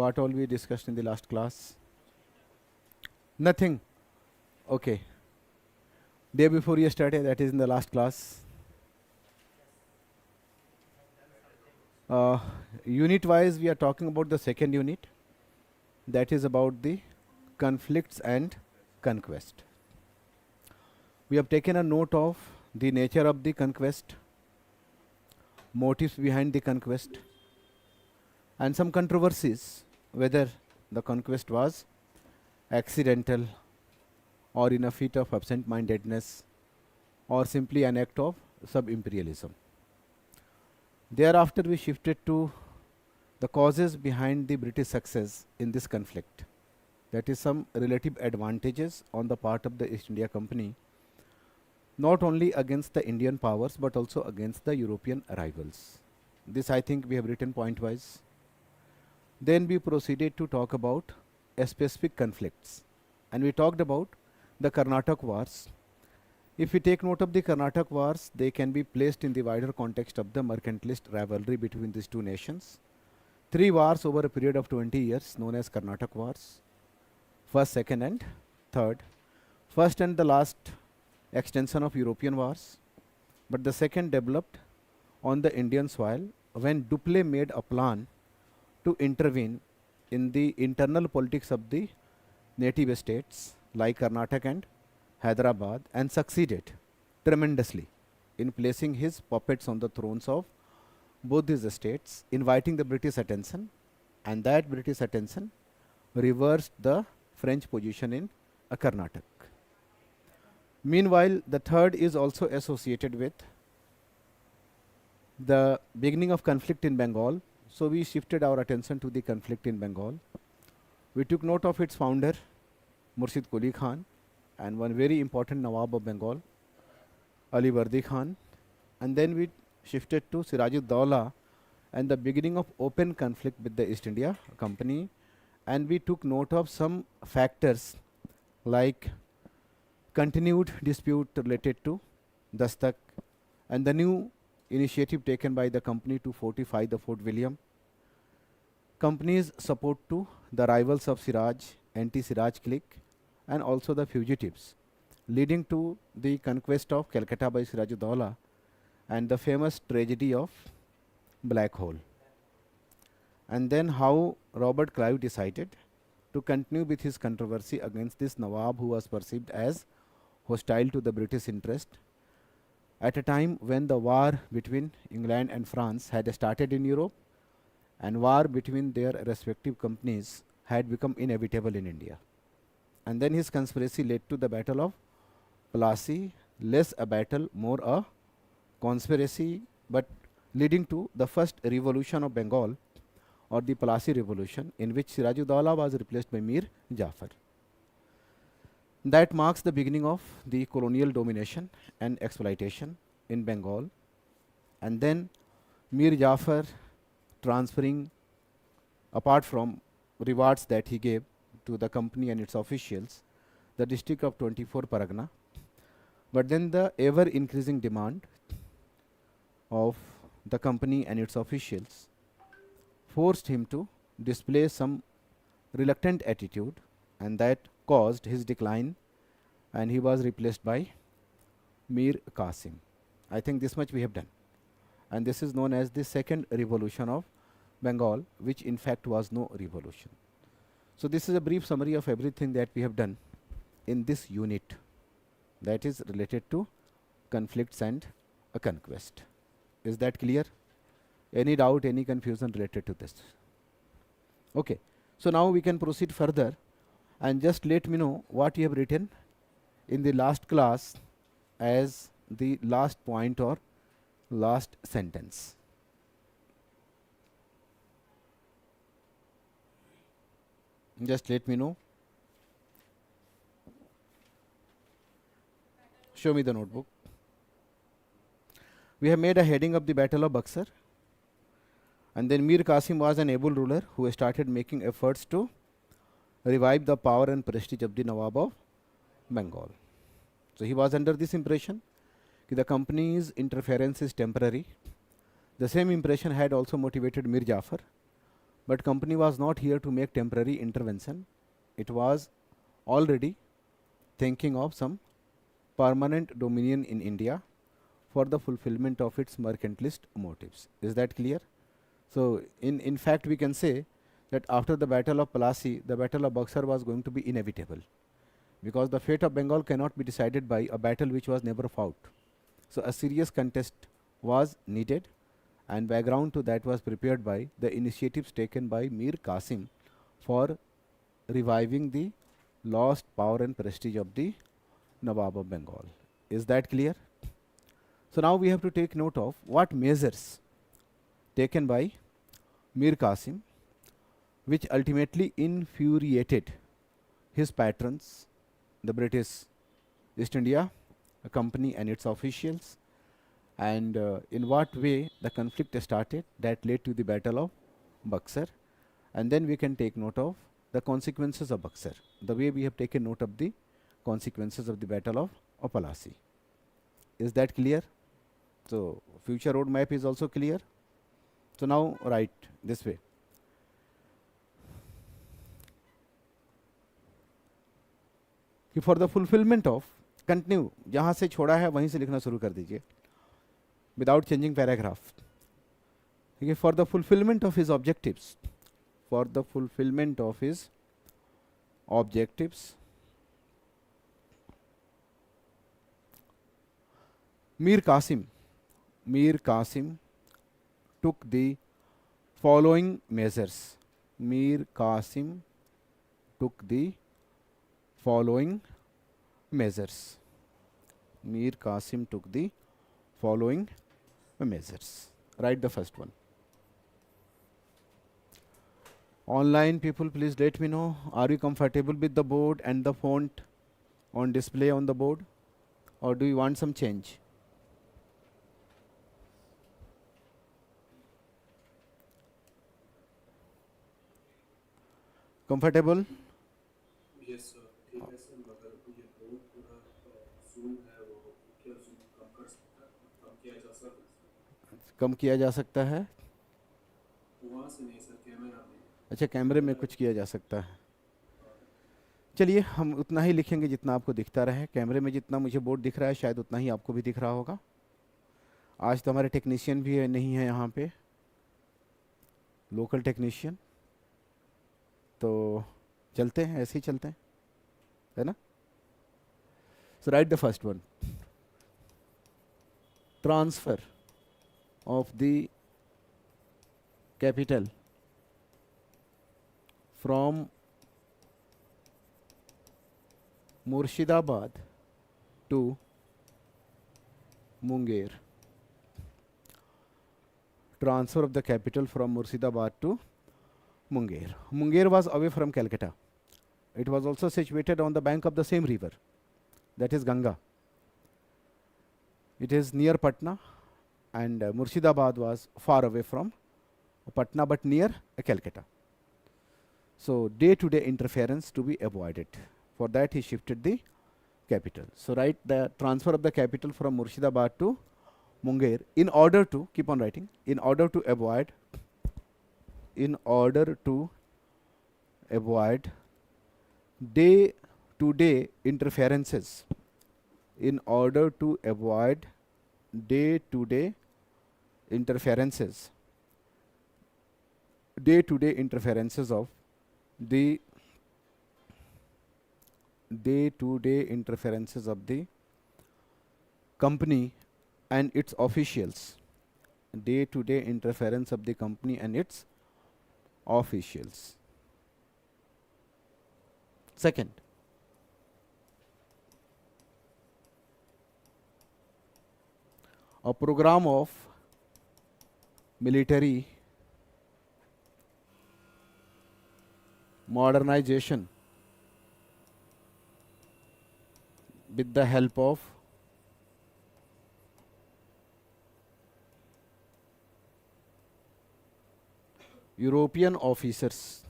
what all we discussed in the last class? Nothing. Okay. Day before yesterday, that is in the last class. Unit wise, we are talking about the second unit. That is about the conflicts and conquest. We have taken a note of the nature of the conquest, motives behind the conquest, and some controversies whether the conquest was accidental or in a fit of absent-mindedness or simply an act of sub-imperialism. Thereafter we shifted to the causes behind the British success in this conflict. That is some relative advantages on the part of the East India Company, not only against the Indian powers but also against the European rivals. This I think we have written point-wise. Then we proceeded to talk about specific conflicts, and we talked about the Karnataka wars. If we take note of the Karnataka wars, they can be placed in the wider context of the mercantilist rivalry between these two nations. 3 wars over a period of 20 years known as Karnataka wars. First, second and third. First and the last extension of European wars, but the second developed on the Indian soil when Dupleix made a plan to intervene in the internal politics of the native states like Karnataka and Hyderabad, and succeeded tremendously in placing his puppets on the thrones of both these states, inviting the British attention, and that British attention reversed the French position in Karnataka. Meanwhile, the third is also associated with the beginning of conflict in Bengal. So we shifted our attention to the conflict in Bengal. We took note of its founder, Murshid Quli Khan, and one very important Nawab of Bengal, Ali Vardi Khan. And then we shifted to Siraj-ud-Dawla and the beginning of open conflict with the East India Company. And we took note of some factors like continued dispute related to Dastak and the new initiative taken by the company to fortify the Fort William, company's support to the rivals of Siraj, anti-Siraj clique, and also the fugitives, leading to the conquest of Calcutta by Siraj-ud-Dawla and the famous tragedy of Black Hole. And then how Robert Clive decided to continue with his controversy against this Nawab who was perceived as hostile to the British interest at a time when the war between England and France had started in Europe and war between their respective companies had become inevitable in India. And then his conspiracy led to the Battle of Plassey, less a battle, more a conspiracy, but leading to the first revolution of Bengal, or the Plassey revolution, in which Siraj-ud-Dawla was replaced by Mir Jafar. That marks the beginning of the colonial domination and exploitation in Bengal. And then Mir Jafar transferring, apart from rewards that he gave to the company and its officials, the district of 24 Paragana, but then the ever increasing demand of the company and its officials forced him to display some reluctant attitude, and that caused his decline, and he was replaced by Mir Qasim. I think this much we have done, and this is known as the second revolution of Bengal, which in fact was no revolution. So this is a brief summary of everything that we have done in this unit that is related to conflicts and a conquest. Is that clear? Any doubt, any confusion related to this? Okay. So now we can proceed further, and just let me know what you have written in the last class as the last point or last sentence. Just let me know. Show me the notebook. We have made a heading of the Battle of Buxar, and then Mir Qasim was an able ruler who started making efforts to revive the power and prestige of the Nawab of Bengal. So he was under this impression that the company's interference is temporary. The same impression had also motivated Mir Jafar But company was not here to make temporary intervention. It was already thinking of some permanent dominion in India for the fulfillment of its mercantilist motives. Is that clear? So, in fact, we can say that after the Battle of Plassey, the Battle of Buxar was going to be inevitable, because the fate of Bengal cannot be decided by a battle which was never fought. So, a serious contest was needed, and background to that was prepared by the initiatives taken by Mir Qasim for reviving the lost power and prestige of the Nawab of Bengal. Is that clear? So now we have to take note of what measures taken by Mir Qasim, which ultimately infuriated his patrons, the British East India Company and its officials, and in what way the conflict started that led to the Battle of Buxar, and then we can take note of the consequences of Buxar, the way we have taken note of the consequences of the Battle of Plassey. Is that clear? So, future roadmap is also clear. So, now write this way. कि for the fulfillment of, continue, जहाँ से छोड़ा है वहीं से लिखना शुरू कर दीजिए, without changing paragraph. Okay, for the fulfillment of his objectives, for the fulfillment of his objectives, Mir Qasim took the following measures. Mir Qasim took the following measures. Mir Qasim took the following measures. Write the first one. Online people, please let me know, are you comfortable with the board and the font on display on the board, or do you want some change? Comfortable? Yes sir, ठीक है sir, मगर ये board पूरा zoom है, वो क्या zoom कम कर सकता है, कम किया जा सकता है? कम किया जा सकता है? वहाँ से नहीं सर, कैमरा में। अच्छा, कैमरे में कुछ किया जा सकता है। चलिए हम उतना ही लिखेंगे जितना आपको दिखता रहे। कैमरे में जितना मुझे बोर्ड दिख रहा है शायद उतना ही आपको भी दिख रहा होगा। आज तो हमारे टेक्नीशियन भी नहीं है यहाँ पे, लोकल टेक्नीशियन, तो चलते हैं, ऐसे ही चलते हैं, है ना। So write the first one, transfer of the capital from Murshidabad to Munger. Transfer of the capital from Murshidabad to Munger. Munger was away from Calcutta. It was also situated on the bank of the same river, that is Ganga. It is near Patna, and Murshidabad was far away from Patna but near Calcutta. So day-to-day interference to be avoided. For that he shifted the capital. So write the transfer of the capital from Murshidabad to Munger in order to, keep on writing, in order to avoid day-to-day interferences, in order to avoid day-to-day interferences of the company and its officials. Day-to-day interference of the company and its officials. Second, a program of military modernization with the help of European officers.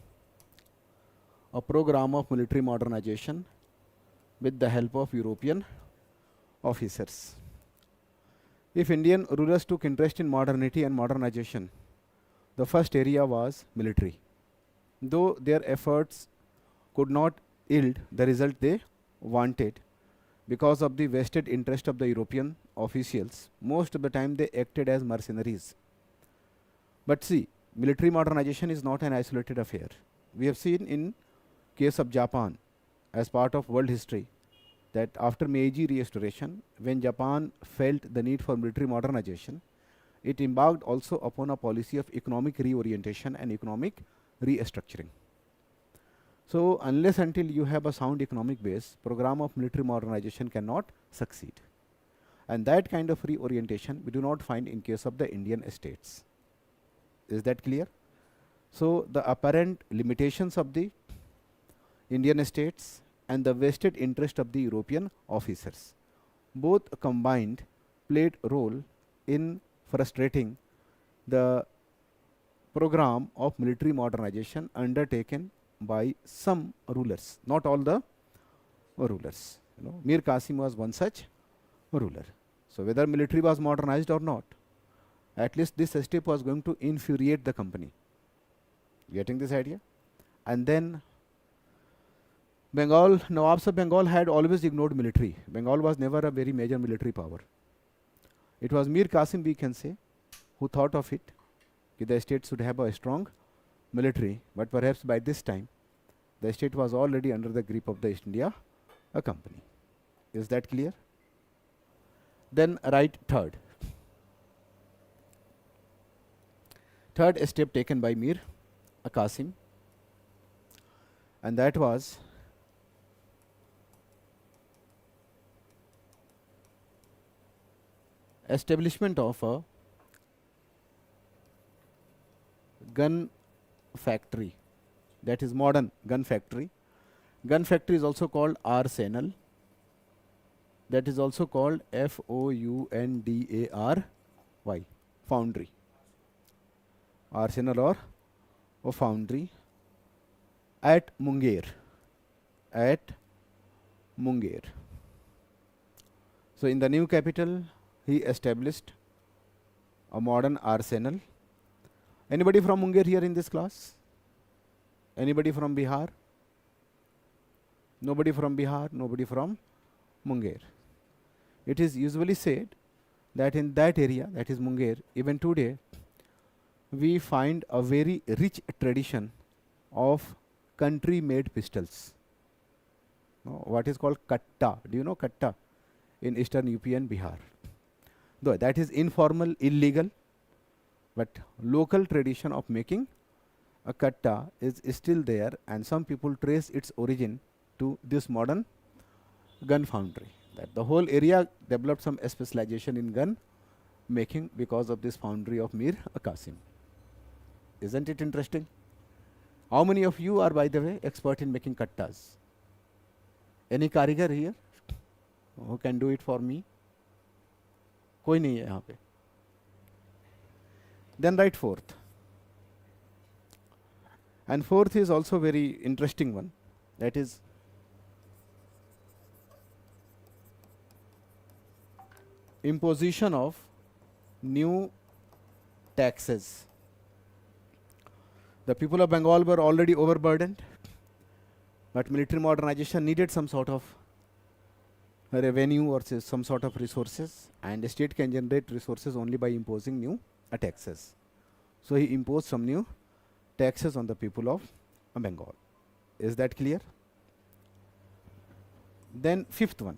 A program of military modernization with the help of European officers. If Indian rulers took interest in modernity and modernization, The first area was military. Though their efforts could not yield the result they wanted because of the vested interest of the European officials, most of the time they acted as mercenaries. But see, military modernization is not an isolated affair. We have seen in case of Japan as part of world history that after Meiji restoration, when Japan felt the need for military modernization, it embarked also upon a policy of economic reorientation and economic restructuring. So unless until you have a sound economic base, program of military modernization cannot succeed. And that kind of reorientation we do not find in case of the Indian states. Is that clear? So the apparent limitations of the Indian states and the vested interest of the European officers, both combined, played a role in frustrating the program of military modernization undertaken by some rulers, not all the rulers. Mir Qasim was one such ruler. So whether military was modernized or not, at least this step was going to infuriate the company. Getting this idea? And then Bengal, Nawabs of Bengal had always ignored military. Bengal was never a very major military power. It was Mir Qasim, we can say, who thought of it, that the state should have a strong military, but perhaps by this time, the state was already under the grip of the East India Company. Is that clear? Then right third. Third step taken by Mir Qasim, and that was establishment of a gun factory, that is modern gun factory. Gun factory is also called arsenal, that is also called Foundry, foundry. Arsenal or foundry at Munger. So in the new capital, he established a modern arsenal. Anybody from Munger here in this class? Anybody from Bihar? Nobody from Bihar, nobody from Munger. It is usually said that in that area, that is Munger, even today, we find a very rich tradition of country-made pistols. What is called katta? Do you know katta? In eastern UP and Bihar. Though that is informal, illegal, but local tradition of making a katta is still there, and some people trace its origin to this modern gun foundry. That the whole area developed some specialization in gun making because of this foundry of Mir Qasim. Isn't it interesting? How many of you are, by the way, expert in making kattas? Any karigar here who can do it for me? कोई नहीं है यहाँ पे. Then write fourth. And fourth is also very interesting one. That is imposition of new taxes. The people of Bengal were already overburdened, but military modernization needed some sort of revenue or some sort of resources, and the state can generate resources only by imposing new taxes. So he imposed some new taxes on the people of Bengal. Is that clear? Then fifth one.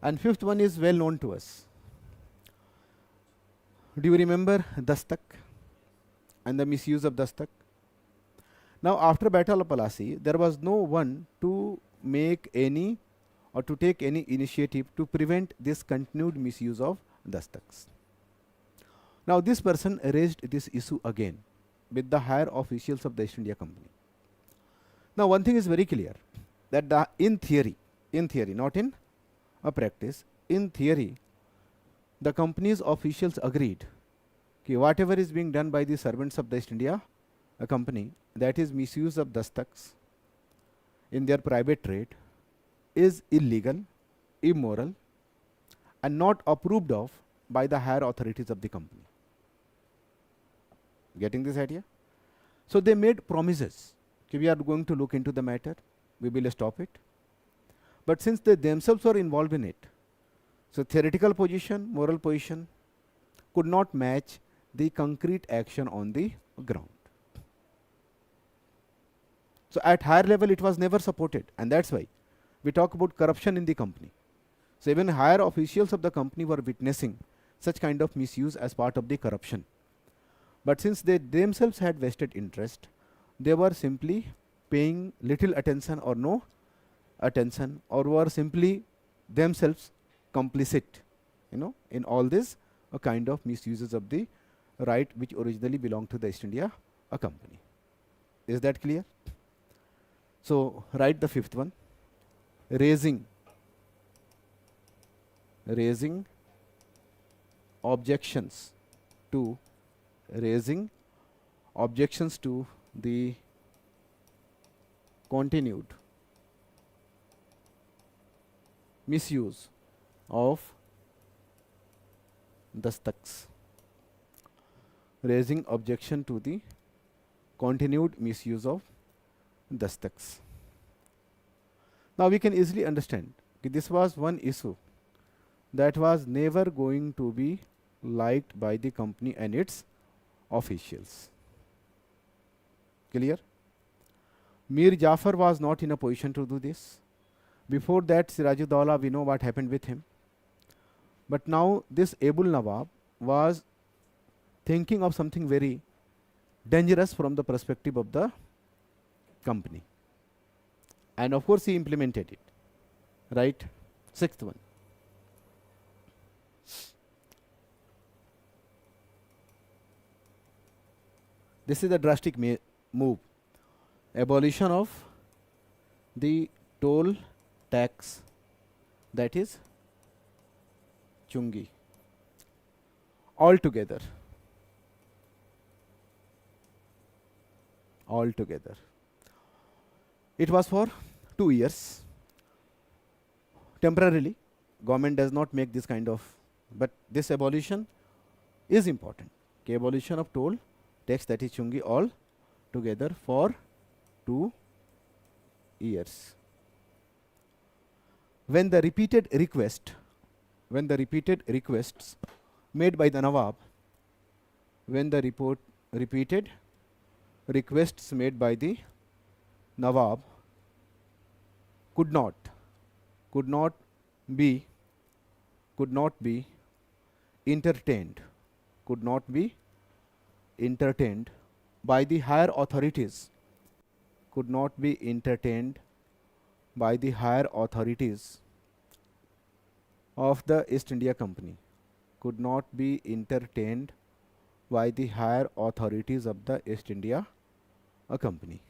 And fifth one is well known to us. Do you remember Dastak and the misuse of Dastak? Now after Battle of Plassey, there was no one to make any or to take any initiative to prevent this continued misuse of Dastaks. Now this person raised this issue again with the higher officials of the East India Company. Now one thing is very clear, that in theory, not in a practice, in theory, the company's officials agreed that whatever is being done by the servants of the East India Company, that is misuse of Dastaks in their private trade, is illegal, immoral, and not approved of by the higher authorities of the company. Getting this idea? So they made promises. Okay, we are going to look into the matter. We will stop it. But since they themselves were involved in it, so theoretical position, moral position could not match the concrete action on the ground. So at higher level, it was never supported, and that's why we talk about corruption in the company. So even higher officials of the company were witnessing such kind of misuse as part of the corruption. But since they themselves had vested interest, they were simply paying little attention or no attention, or were simply themselves complicit, in all this kind of misuses of the right which originally belonged to the East India Company. Is that clear? So write the fifth one. Raising objections to the continued misuse of dastaks. Raising objection to the continued misuse of dastaks. Now we can easily understand that this was one issue that was never going to be liked by the company and its officials. Clear? Mir Jafar was not in a position to do this. Before that, Sirajuddaulah, we know what happened with him. But now this Abul Nawab was thinking of something very dangerous from the perspective of the company. And of course, he implemented it. Right? Sixth one. This is a drastic move. Abolition of the toll tax, that is chungi, altogether. It was for 2 years. Temporarily, government does not make this kind of, but this abolition is important. Okay, abolition of toll tax, that is chungi, all together for 2 years. When the repeated requests made by the Nawab, repeated requests made by the Nawab could not be entertained by the higher authorities, of the East India Company, could not be entertained by the higher authorities of the East India Company.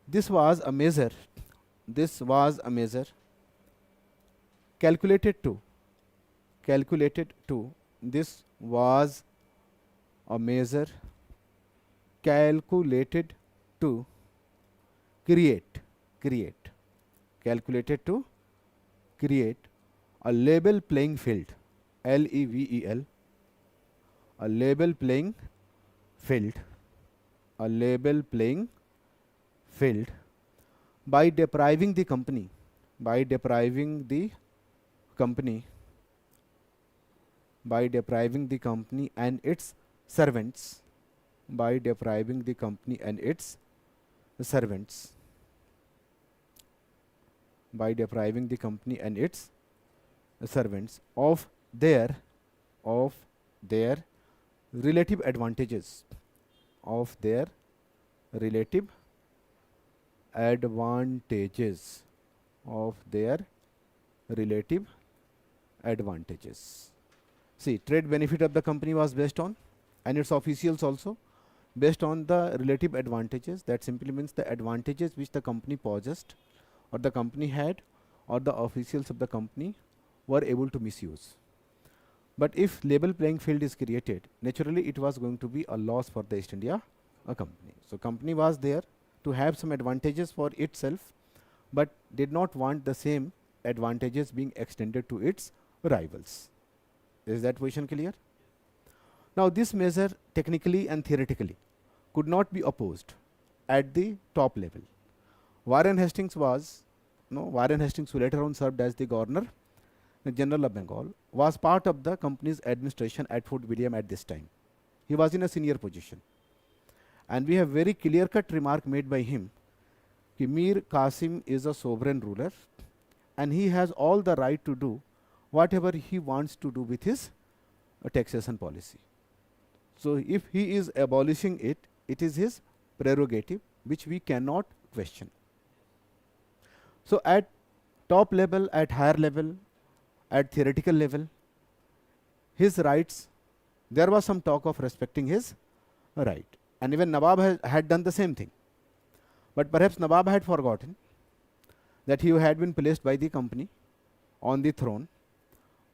This was a measure calculated to create a level playing field, LEVEL, a level playing field by depriving the company and its servants, of their relative advantages, See, trade benefit of the company was based on, and its officials also, based on the relative advantages. That simply means the advantages which the company possessed, or the company had, or the officials of the company were able to misuse. But if level playing field is created, naturally it was going to be a loss for the East India Company. So company was there to have some advantages for itself, but did not want the same advantages being extended to its rivals. Is that position clear? Now this measure technically and theoretically could not be opposed at the top level. Warren Hastings was, no, Warren Hastings, who later on served as the Governor General of Bengal, was part of the company's administration at Fort William at this time. He was in a senior position. And we have very clear-cut remark made by him कि Mir Qasim is a sovereign ruler and he has all the right to do whatever he wants to do with his taxation policy. So if he is abolishing it, it is his prerogative which we cannot question. So at top level, at higher level, at theoretical level, his rights, there was some talk of respecting his right. And even Nawab had done the same thing. But perhaps Nawab had forgotten that he had been placed by the company on the throne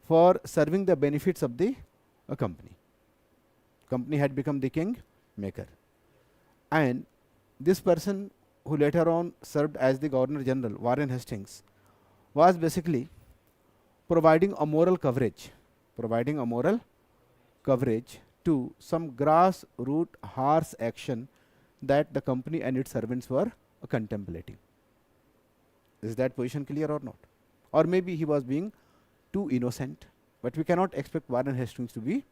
for serving the benefits of the company. Company had become the king maker. And this person who later on served as the Governor General, Warren Hastings, was basically providing a moral coverage to some grassroots harsh action that the company and its servants were contemplating. Is that position clear or not? Or maybe he was being too innocent, but we cannot expect Warren Hastings to be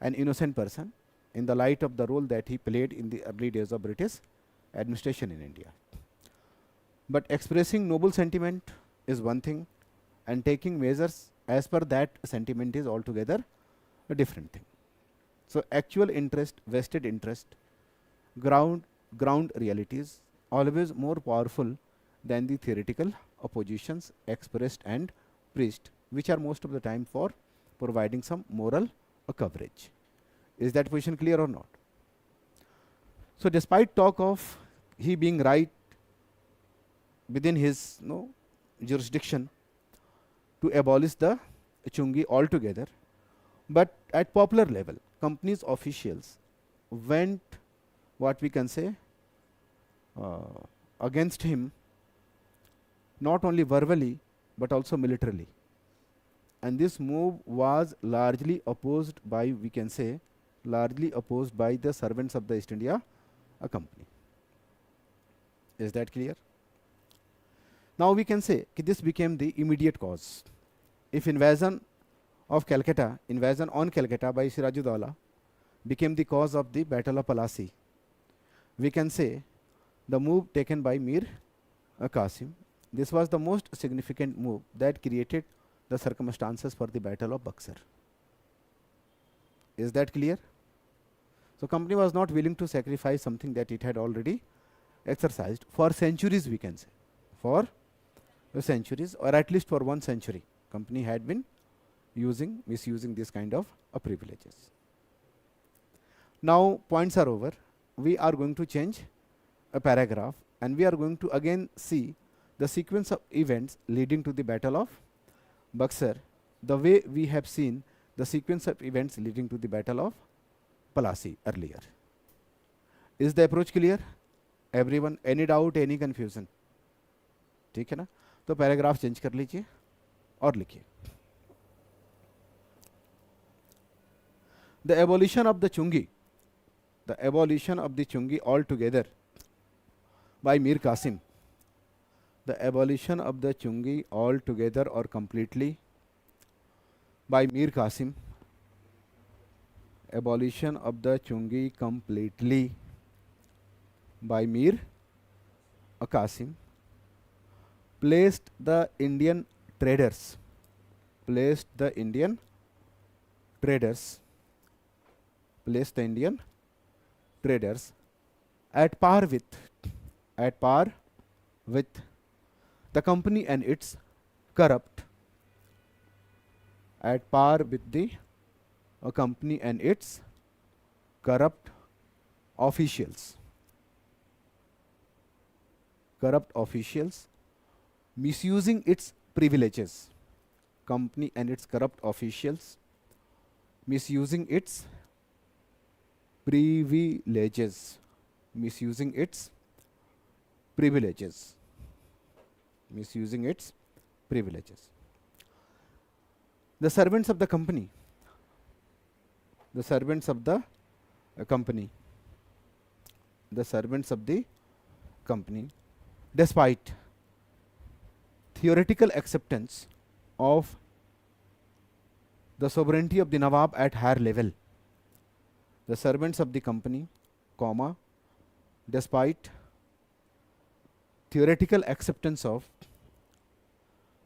an innocent person in the light of the role that he played in the early days of British administration in India. But expressing noble sentiment is one thing, and taking measures as per that sentiment is altogether a different thing. So actual interest, vested interest, ground realities always more powerful than the theoretical oppositions expressed and preached, which are most of the time for providing some moral coverage. Is that position clear or not? So despite talk of he being right within his jurisdiction to abolish the chungi altogether, but at popular level, company's officials went, what we can say, against him, not only verbally but also militarily. And this move was largely opposed by, we can say, largely opposed by the servants of the East India Company. Is that clear? Now we can say that this became the immediate cause. If invasion on Calcutta by Sirajuddaula became the cause of the Battle of Plassey, we can say the move taken by Mir Qasim, this was the most significant move that created the circumstances for the Battle of Buxar. Is that clear? So company was not willing to sacrifice something that it had already exercised for centuries, we can say. For centuries, or at least for 1 century, company had been misusing this kind of privileges. Now points are over. We are going to change a paragraph and we are going to again see the sequence of events leading to the Battle of Buxar, the way we have seen the sequence of events leading to the Battle of Plassey earlier. Is the approach clear? Everyone, any doubt, any confusion? ठीक है ना? तो paragraph change कर लीजिए और लिखिए. The abolition of the chungi altogether by Mir Qasim, the abolition of the chungi altogether or completely by Mir Qasim, abolition of the chungi completely by Mir Qasim placed the Indian traders at par with the company and its corrupt officials misusing its privileges. Company and its corrupt officials misusing its privileges. The servants of the company the servants of the company. The servants of the company, despite theoretical acceptance of the sovereignty of the Nawab at higher level, the servants of the company, comma, despite theoretical acceptance of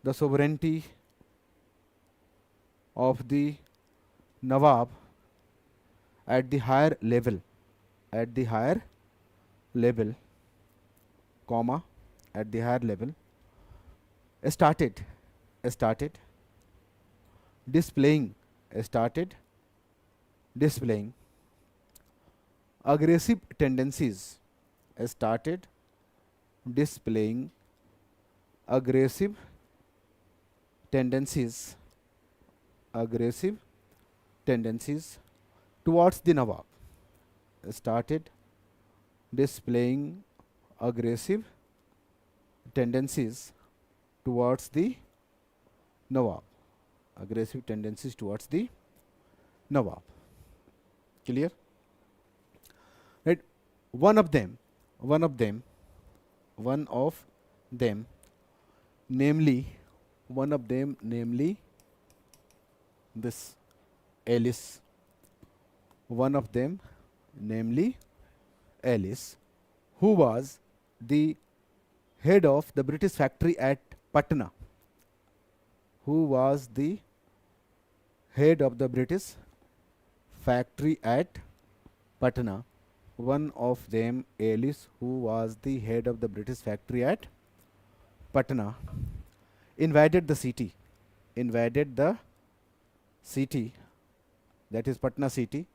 the sovereignty of the Nawab at the higher level, at the higher level, comma, at the higher level, started displaying aggressive tendencies, started displaying aggressive tendencies towards the Nawab, started displaying aggressive tendencies towards the Nawab, aggressive tendencies towards the Nawab. Clear? Right. One of them, namely this Alice, one of them, namely Alice, who was the head of the British factory at Patna, who was the head of the British factory at Patna. One of them, Alice, who was the head of the British factory at Patna, invaded the city, that is Patna city,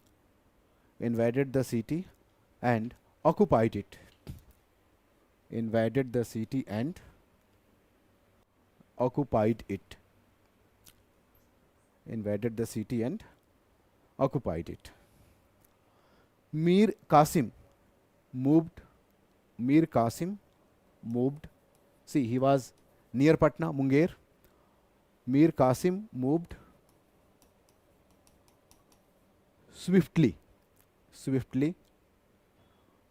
invaded the city and occupied it, invaded the city and occupied it, invaded the city and occupied it. Mir Qasim moved, see, he was near Patna, Munger. Mir Qasim moved swiftly,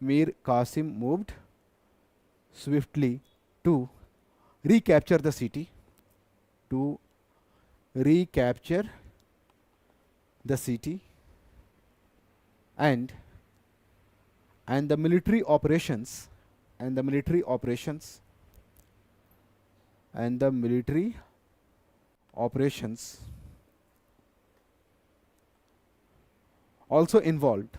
Mir Qasim moved swiftly to recapture the city, and the military operations, also involved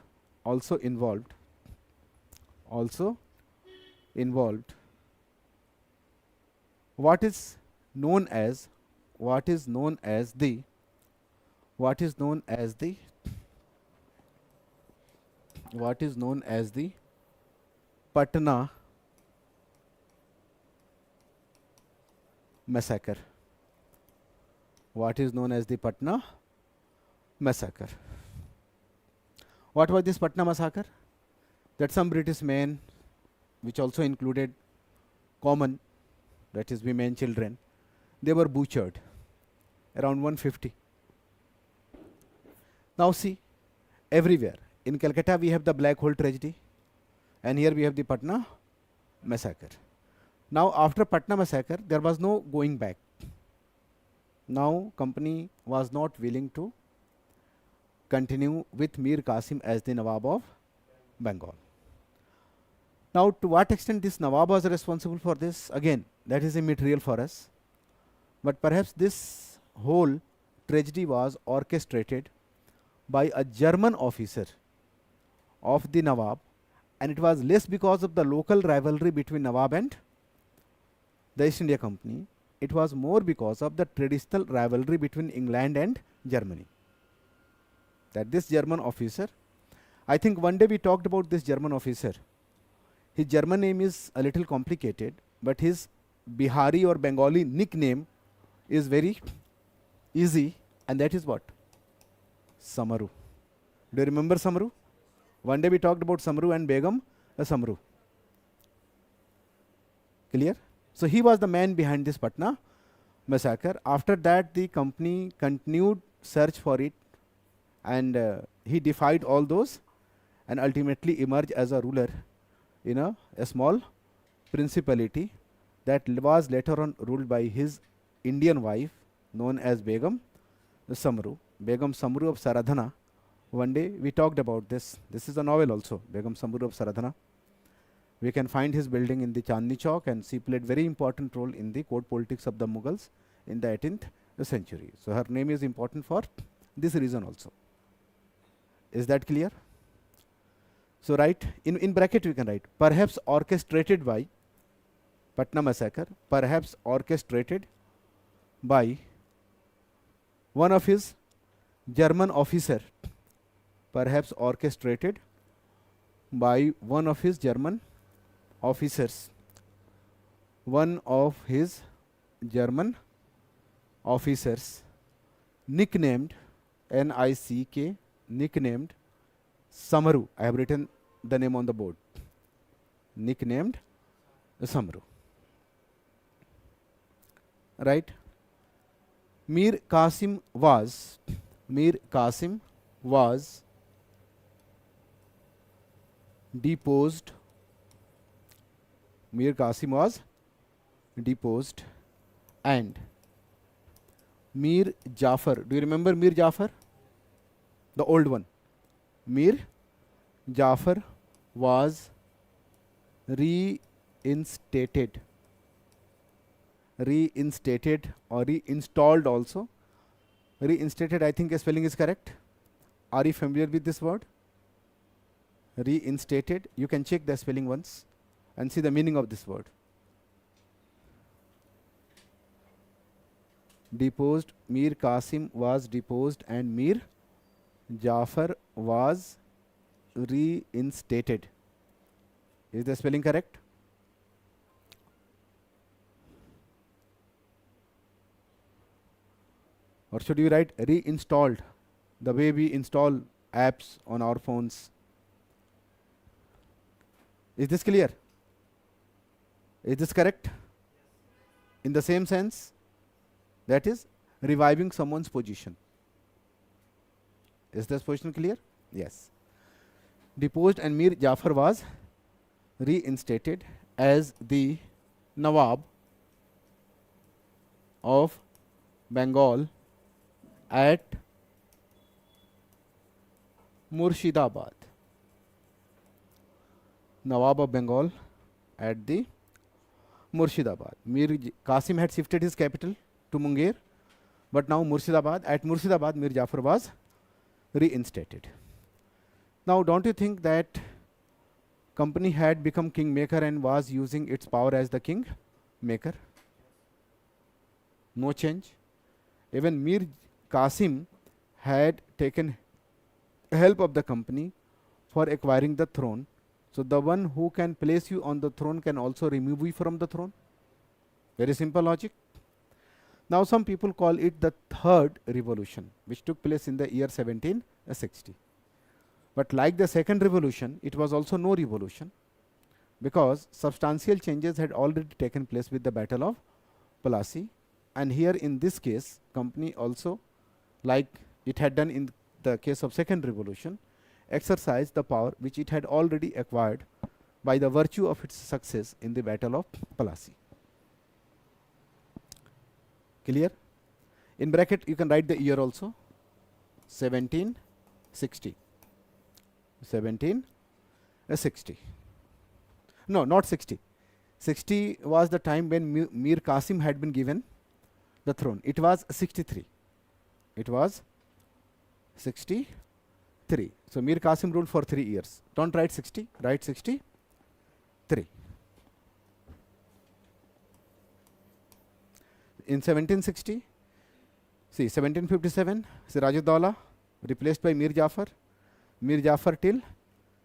what is known as the Patna massacre. What is known as the Patna massacre? What was this Patna massacre? That some British men, which also included common, that is women, children, they were butchered, around 150. Now see, everywhere. In Calcutta we have the Black Hole tragedy, and here we have the Patna massacre. Now after Patna massacre, there was no going back. Now company was not willing to continue with Mir Qasim as the Nawab of Bengal. Now to what extent this Nawab was responsible for this, again that is immaterial for us, but perhaps this whole tragedy was orchestrated by a German officer of the Nawab, and it was less because of the local rivalry between Nawab and the East India Company. It was more because of the traditional rivalry between England and Germany. That this German officer, I think one day we talked about this German officer. His German name is a little complicated, but his Bihari or Bengali nickname is very easy, and that is what? Samaru. Do you remember Samaru? One day we talked about Samaru and Begum Samaru. Clear? So he was the man behind this Patna massacre. After that, the company continued search for it, and he defied all those and ultimately emerged as a ruler in a small principality that was later on ruled by his Indian wife known as Begum Samru. Begum Samru of Saradhana. One day we talked about this. This is a novel also, Begum Samru of Saradhana. We can find his building in the Chandni Chowk, and she played very important role in the court politics of the Mughals in the 18th century. So her name is important for this reason also. Is that clear? So write in bracket we can write perhaps orchestrated by Patna massacre, perhaps orchestrated by one of his German officer, perhaps orchestrated by one of his German officers, one of his German officers, nicknamed N-I-C-K, nicknamed Samaru. I have written the name on the board. Nicknamed Samaru. Right? Mir Qasim was deposed. Mir Qasim was deposed, and Mir Jafar. Do you remember Mir Jafar? The old one. Mir Jafar was reinstated or reinstalled also. Reinstated, I think the spelling is correct. Are you familiar with this word? Reinstated. You can check the spelling once and see the meaning of this word. Deposed. Mir Qasim was deposed and Mir Jafar was reinstated. Is the spelling correct? Or should you write reinstalled, the way we install apps on our phones? Is this clear? Is this correct? In the same sense, that is reviving someone's position. Is this position clear? Yes. Deposed and Mir Jafar was reinstated as the Nawab of Bengal at Murshidabad. Nawab of Bengal at the Murshidabad. Mir Qasim had shifted his capital to Munger, but now Murshidabad. At Murshidabad, Mir Jafar was reinstated. Now, don't you think that company had become kingmaker and was using its power as the king maker? No change. Even Mir Qasim had taken help of the company for acquiring the throne. So the one who can place you on the throne can also remove you from the throne. Very simple logic. Now some people call it the third revolution, which took place in the year 1760. But like the second revolution, it was also no revolution, because substantial changes had already taken place with the Battle of Plassey. And here in this case, company also, like it had done in the case of second revolution, exercised the power which it had already acquired by the virtue of its success in the Battle of Plassey. Clear? In bracket you can write the year also, 1760. 1760. No, not 60. 60 was the time when Mir Qasim had been given the throne. It was 63. It was 63. So Mir Qasim ruled for 3 years. Don't write 60, write 63. In 1760, see 1757, Siraj-ud-Dawla replaced by Mir Jafar. Mir Jafar till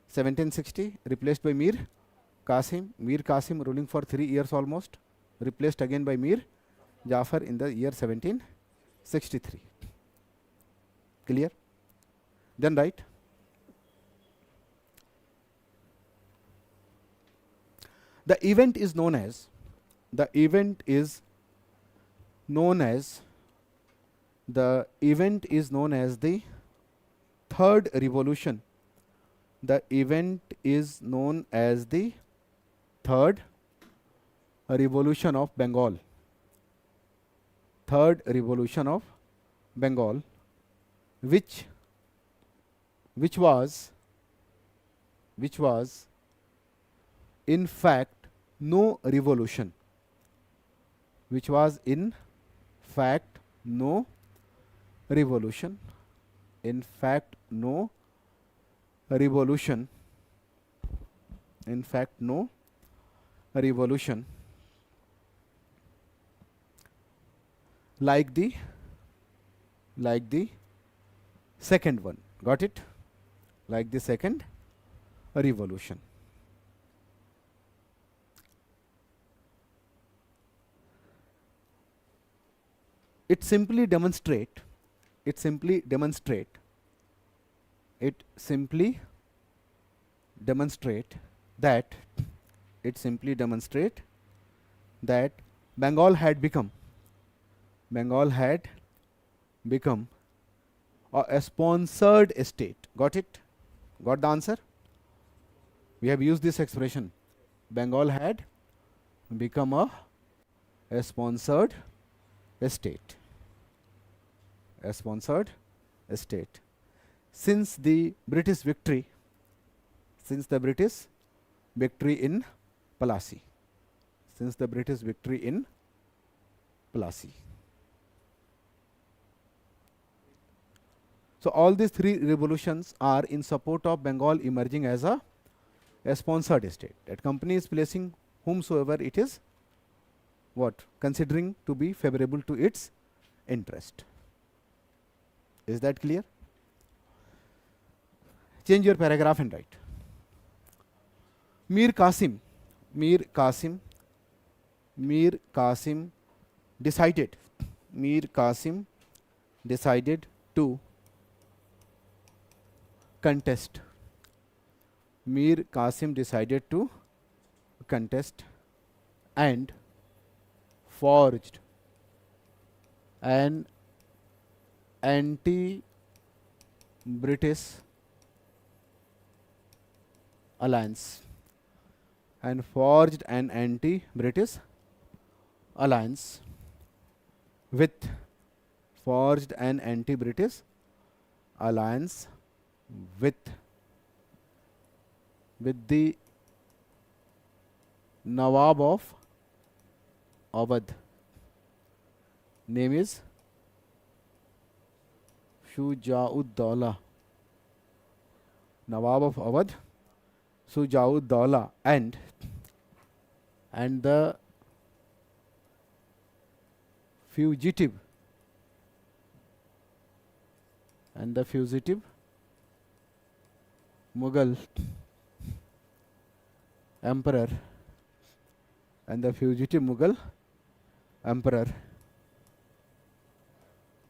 1760 replaced by Mir Qasim. Mir Qasim ruling for 3 years almost, replaced again by Mir Jafar in the year 1763. Clear? Then write the event is known as the event is known as the third revolution. The event is known as the third revolution of Bengal. Third revolution of Bengal, which was in fact no revolution, which was in fact no revolution, in fact no revolution, in fact no revolution, like the second one. Got it? Like the second revolution. It simply demonstrate that Bengal had become a sponsored state. Got it? Got the answer? We have used this expression. Bengal had become a sponsored state. A sponsored state. Since the British victory in Plassey. Since the British victory in Plassey. So all these three revolutions are in support of Bengal emerging as a sponsored state. That company is placing whomsoever it is considering to be favorable to its interest. Is that clear? Change your paragraph and write. Mir Qasim decided to contest. Mir Qasim decided to contest and forged an anti-British alliance. With the Nawab of Awadh. Name is Shuja'ud-Dawla. Nawab of Awadh, Shuja'ud-Dawla, and the fugitive Mughal emperor,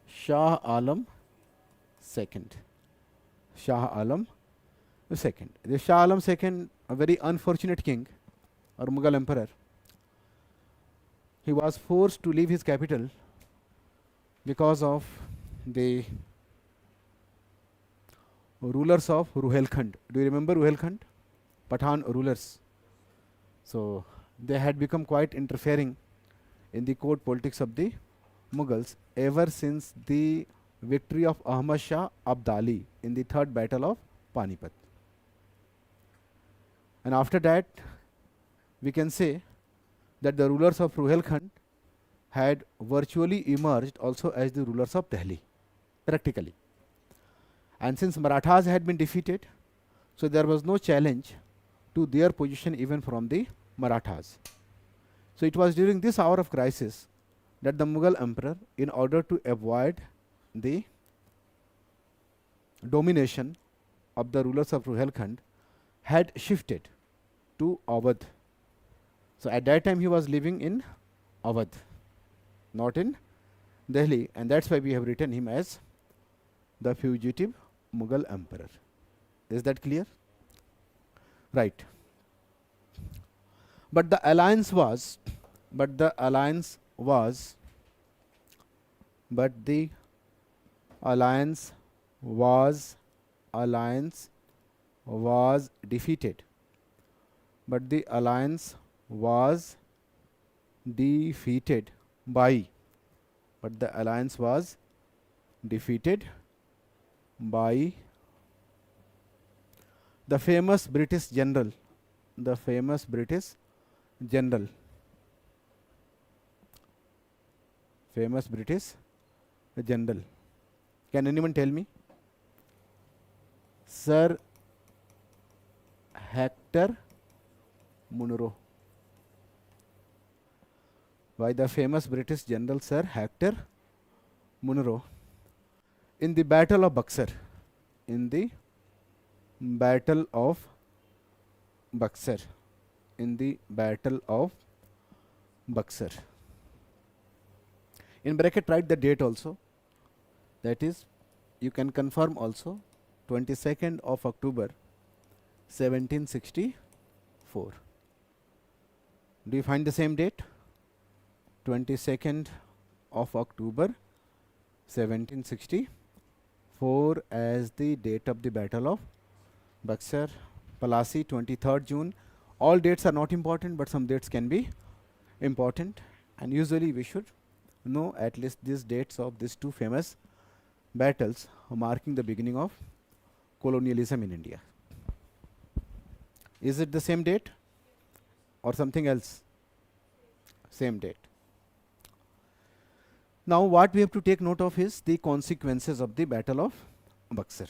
Shah Alam II. The Shah Alam II, a very unfortunate king or Mughal emperor. He was forced to leave his capital because of the rulers of Ruhelkhand. Do you remember Ruhelkhand? Pathan rulers. So they had become quite interfering in the court politics of the Mughals ever since the victory of Ahmad Shah Abdali in the third battle of Panipat. And after that, we can say that the rulers of Ruhelkhand had virtually emerged also as the rulers of Delhi, practically. And since Marathas had been defeated, so there was no challenge to their position even from the Marathas. So it was during this hour of crisis that the Mughal emperor, in order to avoid the domination of the rulers of Ruhelkhand, had shifted to Awadh. So at that time he was living in Awadh, not in Delhi, and that's why we have written him as the fugitive Mughal emperor. Is that clear? Right. But the alliance was alliance was defeated. But the alliance was defeated by. But the alliance was defeated by the famous British general. The famous British general. Famous British general. Can anyone tell me? Sir Hector Munro. By the famous British general Sir Hector Munro. In the Battle of Buxar. In the Battle of Buxar. In the Battle of Buxar. In bracket write the date also. That is, you can confirm also 22nd of October 1764. Do you find the same date? 22nd of October 1764 as the date of the Battle of Buxar. Plassey 23rd June. All dates are not important, but some dates can be important, and usually we should know at least these dates of these two famous battles marking the beginning of colonialism in India. Is it the same date or something else? Same date. Now what we have to take note of is the consequences of the Battle of Buxar.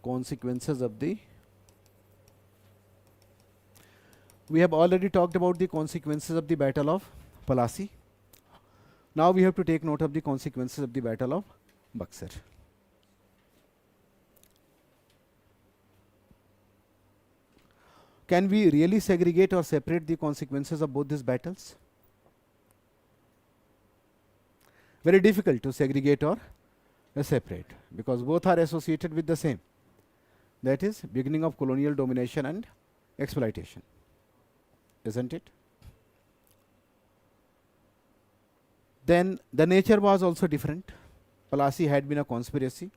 Consequences of the. We have already talked about the consequences of the Battle of Plassey. Now we have to take note of the consequences of the Battle of Buxar. Can we really segregate or separate the consequences of both these battles? Very difficult to segregate or separate, because both are associated with the same. That is, beginning of colonial domination and exploitation. Isn't it? Then the nature was also different. Plassey had been a conspiracy,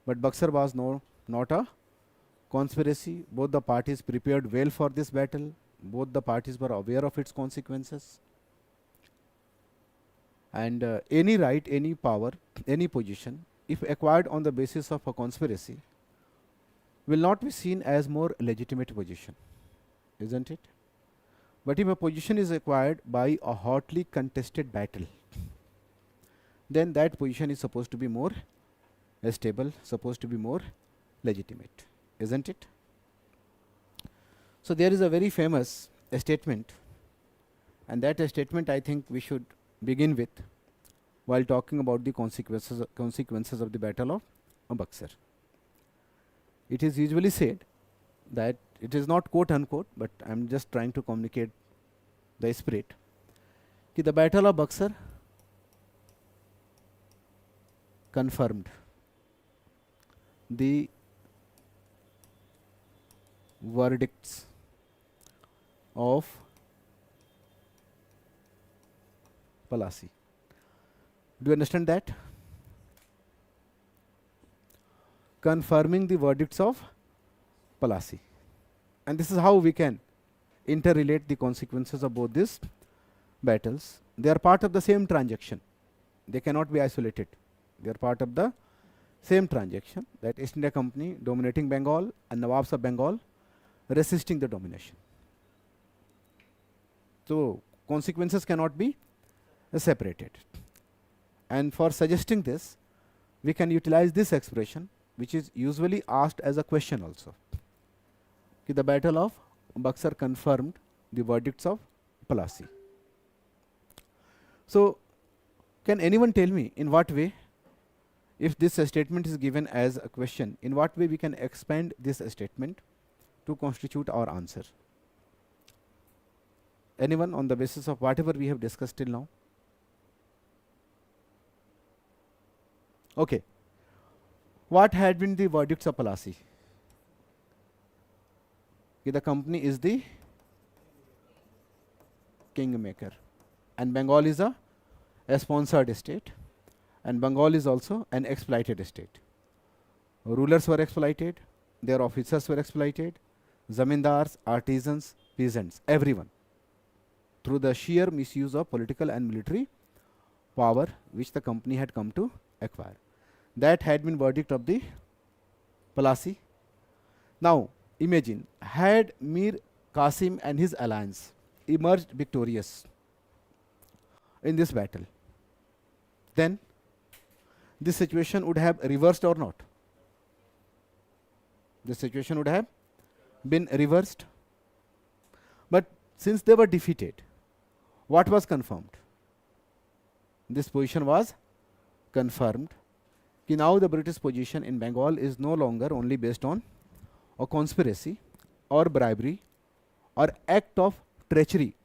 but Buxar was not a conspiracy. Both the parties prepared well for this battle. Both the parties were aware of its consequences. And any right, any power, any position, if acquired on the basis of a conspiracy, will not be seen as more legitimate position. Isn't it? But if a position is acquired by a hotly contested battle, then that position is supposed to be more stable, supposed to be more legitimate. Isn't it? So there is a very famous statement, and that statement I think we should begin with while talking about the consequences of the Battle of Buxar. It is usually said that it is not quote unquote, but I am just trying to communicate the spirit. The Battle of Buxar confirmed the verdicts of Plassey. Do you understand that? Confirming the verdicts of Plassey. And this is how we can interrelate the consequences of both these battles. They are part of the same transaction. They cannot be isolated. They are part of the same transaction, that East India Company dominating Bengal and Nawabs of Bengal resisting the domination. So consequences cannot be separated. And for suggesting this, we can utilize this expression, which is usually asked as a question also. The Battle of Buxar confirmed the verdicts of Plassey. So can anyone tell me in what way, if this statement is given as a question, in what way we can expand this statement to constitute our answer? Anyone on the basis of whatever we have discussed till now? Okay. What had been the verdicts of Plassey? The company is the kingmaker. and Bengal is a sponsored state, and Bengal is also an exploited state. Rulers were exploited, their officers were exploited, zamindars, artisans, peasants, everyone, through the sheer misuse of political and military power which the company had come to acquire. That had been verdict of the Plassey. Now imagine, had Mir Qasim and his alliance emerged victorious in this battle, then this situation would have reversed or not? The situation would have been reversed. But since they were defeated, what was confirmed? This position was confirmed. Now the British position in Bengal is no longer only based on a conspiracy or bribery or act of treachery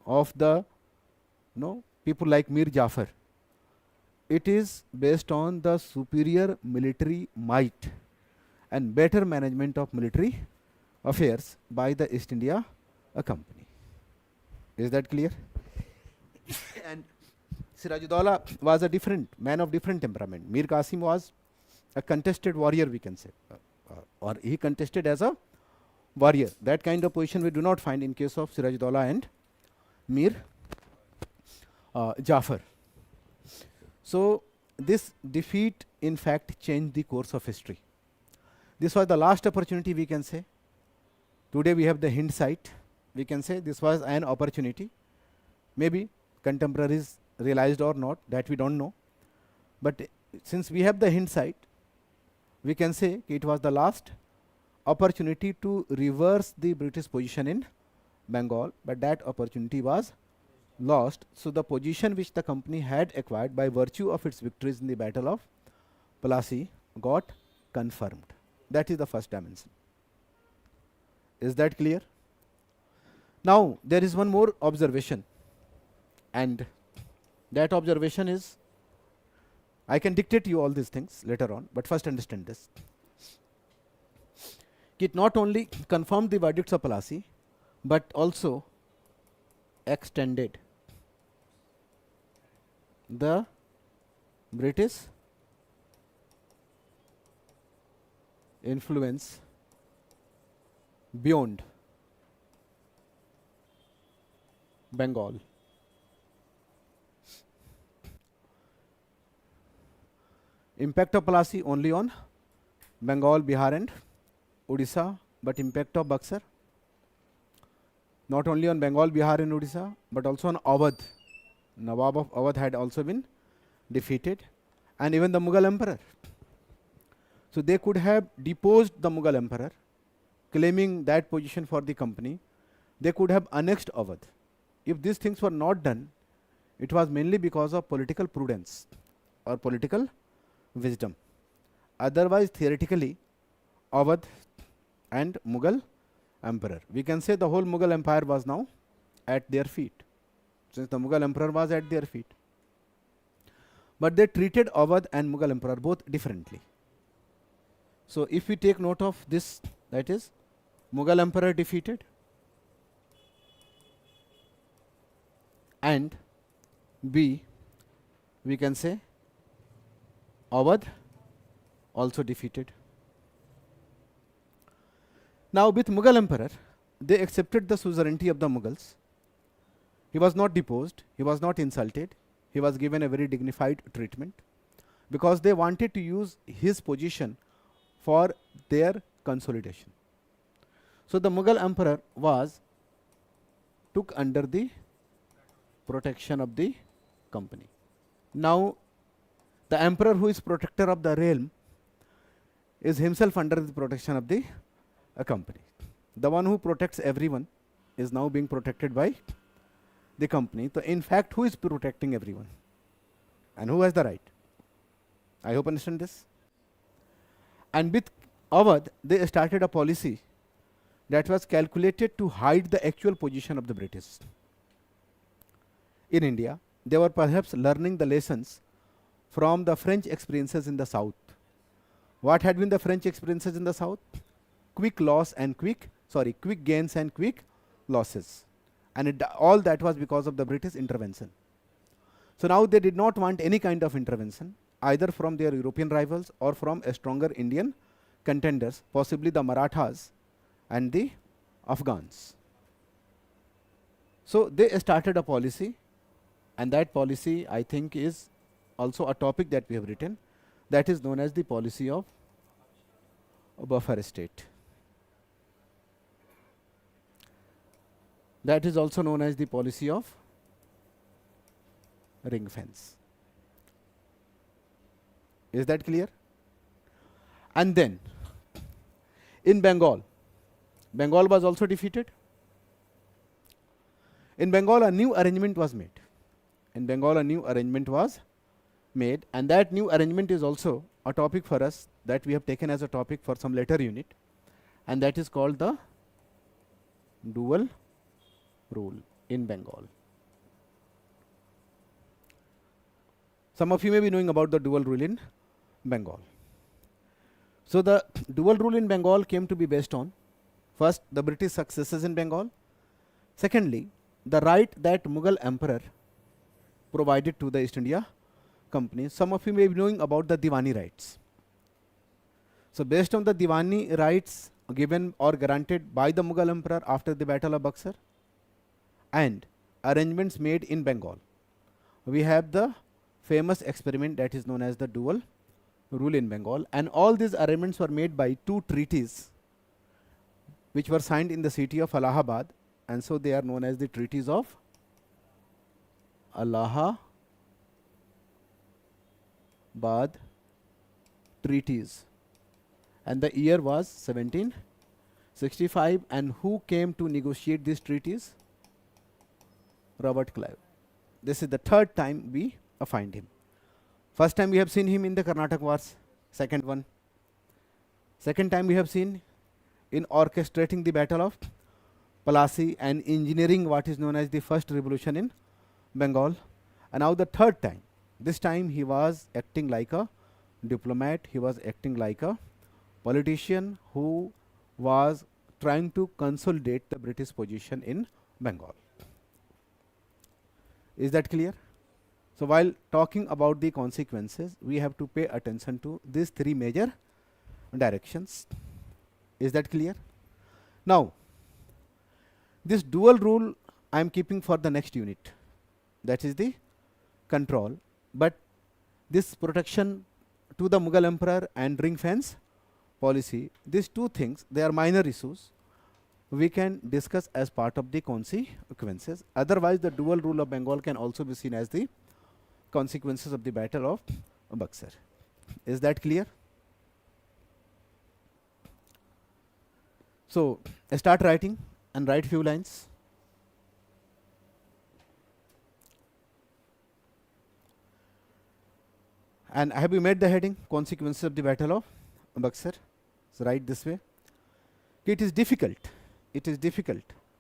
of the people like Mir Jafar. It is based on the superior military might and better management of military affairs by the East India Company. Is that clear? And Sirajuddaula was a different man of different temperament. Mir Qasim was a contested warrior, we can say, or he contested as a warrior. That kind of position we do not find in case of Sirajuddaula and Mir Jafar. So this defeat in fact changed the course of history. This was the last opportunity, we can say. Today we have the hindsight. We can say this was an opportunity. Maybe contemporaries realized or not, that we don't know. But since we have the hindsight, we can say it was the last opportunity to reverse the British position in Bengal, but that opportunity was lost. So the position which the company had acquired by virtue of its victories in the Battle of Plassey got confirmed. That is the first dimension. Is that clear? Now there is one more observation, and that observation is, I can dictate you all these things later on, but first understand this. It not only confirmed the verdicts of Plassey, but also extended the British influence beyond Bengal. Impact of Plassey only on Bengal, Bihar and Odisha, but impact of Buxar not only on Bengal, Bihar and Odisha, but also on Awadh. Nawab of Awadh had also been defeated, and even the Mughal emperor. So they could have deposed the Mughal emperor, claiming that position for the company. They could have annexed Awadh. If these things were not done, it was mainly because of political prudence or political wisdom. Otherwise, theoretically, Awadh and Mughal emperor, we can say the whole Mughal empire was now at their feet, since the Mughal emperor was at their feet. But they treated Awadh and Mughal emperor both differently. So if we take note of this, that is, Mughal emperor defeated and B, we can say Awadh also defeated. Now with Mughal emperor, they accepted the suzerainty of the Mughals. He was not deposed, he was not insulted, he was given a very dignified treatment, because they wanted to use his position for their consolidation. So the Mughal emperor was took under the protection of the company. Now the emperor, who is protector of the realm, is himself under the protection of the company. The one who protects everyone is now being protected by the company. So in fact, who is protecting everyone and who has the right? I hope you understand this. And with Awadh, they started a policy that was calculated to hide the actual position of the British in India. They were perhaps learning the lessons from the French experiences in the south. What had been the French experiences in the south? Quick gains and quick losses. and all that was because of the British intervention. So now they did not want any kind of intervention, either from their European rivals or from a stronger Indian contenders, possibly the Marathas and the Afghans. So they started a policy, and that policy, I think, is also a topic that we have written, that is known as the policy of buffer state. That is also known as the policy of ring fence. Is that clear? And then in Bengal, Bengal was also defeated. In Bengal, a new arrangement was made. In Bengal, a new arrangement was made, and that new arrangement is also a topic for us that we have taken as a topic for some later unit, and that is called the dual rule in Bengal. Some of you may be knowing about the dual rule in Bengal. So the dual rule in Bengal came to be based on, first, the British successes in Bengal, secondly, the right that Mughal emperor provided to the East India Company. Some of you may be knowing about the Diwani rights. So based on the Diwani rights given or granted by the Mughal emperor after the Battle of Buxar and arrangements made in Bengal, we have the famous experiment that is known as the dual rule in Bengal, and all these arrangements were made by two treaties which were signed in the city of Allahabad, and so they are known as the treaties of Allahabad treaties, and the year was 1765. And who came to negotiate these treaties? Robert Clive. This is the third time we find him. First time we have seen him in the Karnataka Wars, second one. Second time we have seen in orchestrating the Battle of Plassey and engineering what is known as the first revolution in Bengal. And now the third time, this time he was acting like a diplomat, he was acting like a politician who was trying to consolidate the British position in Bengal. Is that clear? So while talking about the consequences, we have to pay attention to these three major directions. Is that clear? Now, this dual rule I am keeping for the next unit, that is the control, but this protection to the Mughal emperor and ring fence policy, these two things, they are minor issues, we can discuss as part of the consequences. Otherwise, the dual rule of Bengal can also be seen as the consequences of the Battle of Buxar. Is that clear? So start writing and write few lines. And have you made the heading, consequences of the Battle of Buxar? So write this way. It is difficult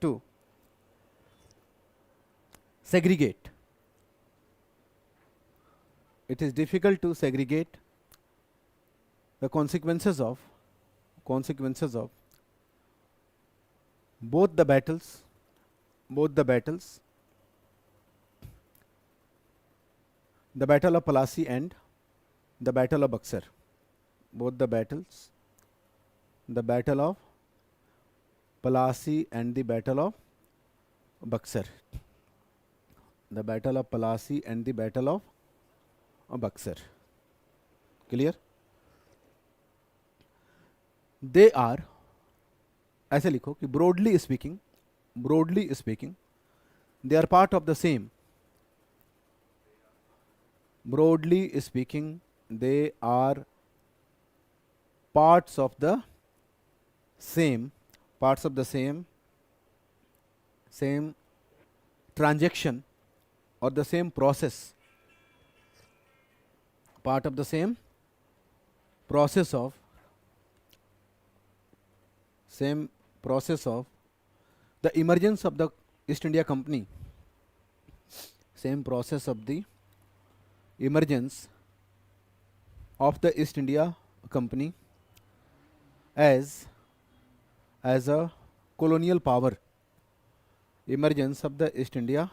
to segregate. It is difficult to segregate the consequences of both the battles, the Battle of Plassey and the Battle of Buxar. Both the battles, the Battle of Plassey and the Battle of Buxar. The Battle of Plassey and the Battle of Buxar. Clear? They are, ऐसे लिखो कि broadly speaking, they are part of the same. Broadly speaking, they are parts of the same transaction or the same process, part of the same process of the emergence of the East India Company, same process of the emergence of the East India Company as a colonial power emergence of the East India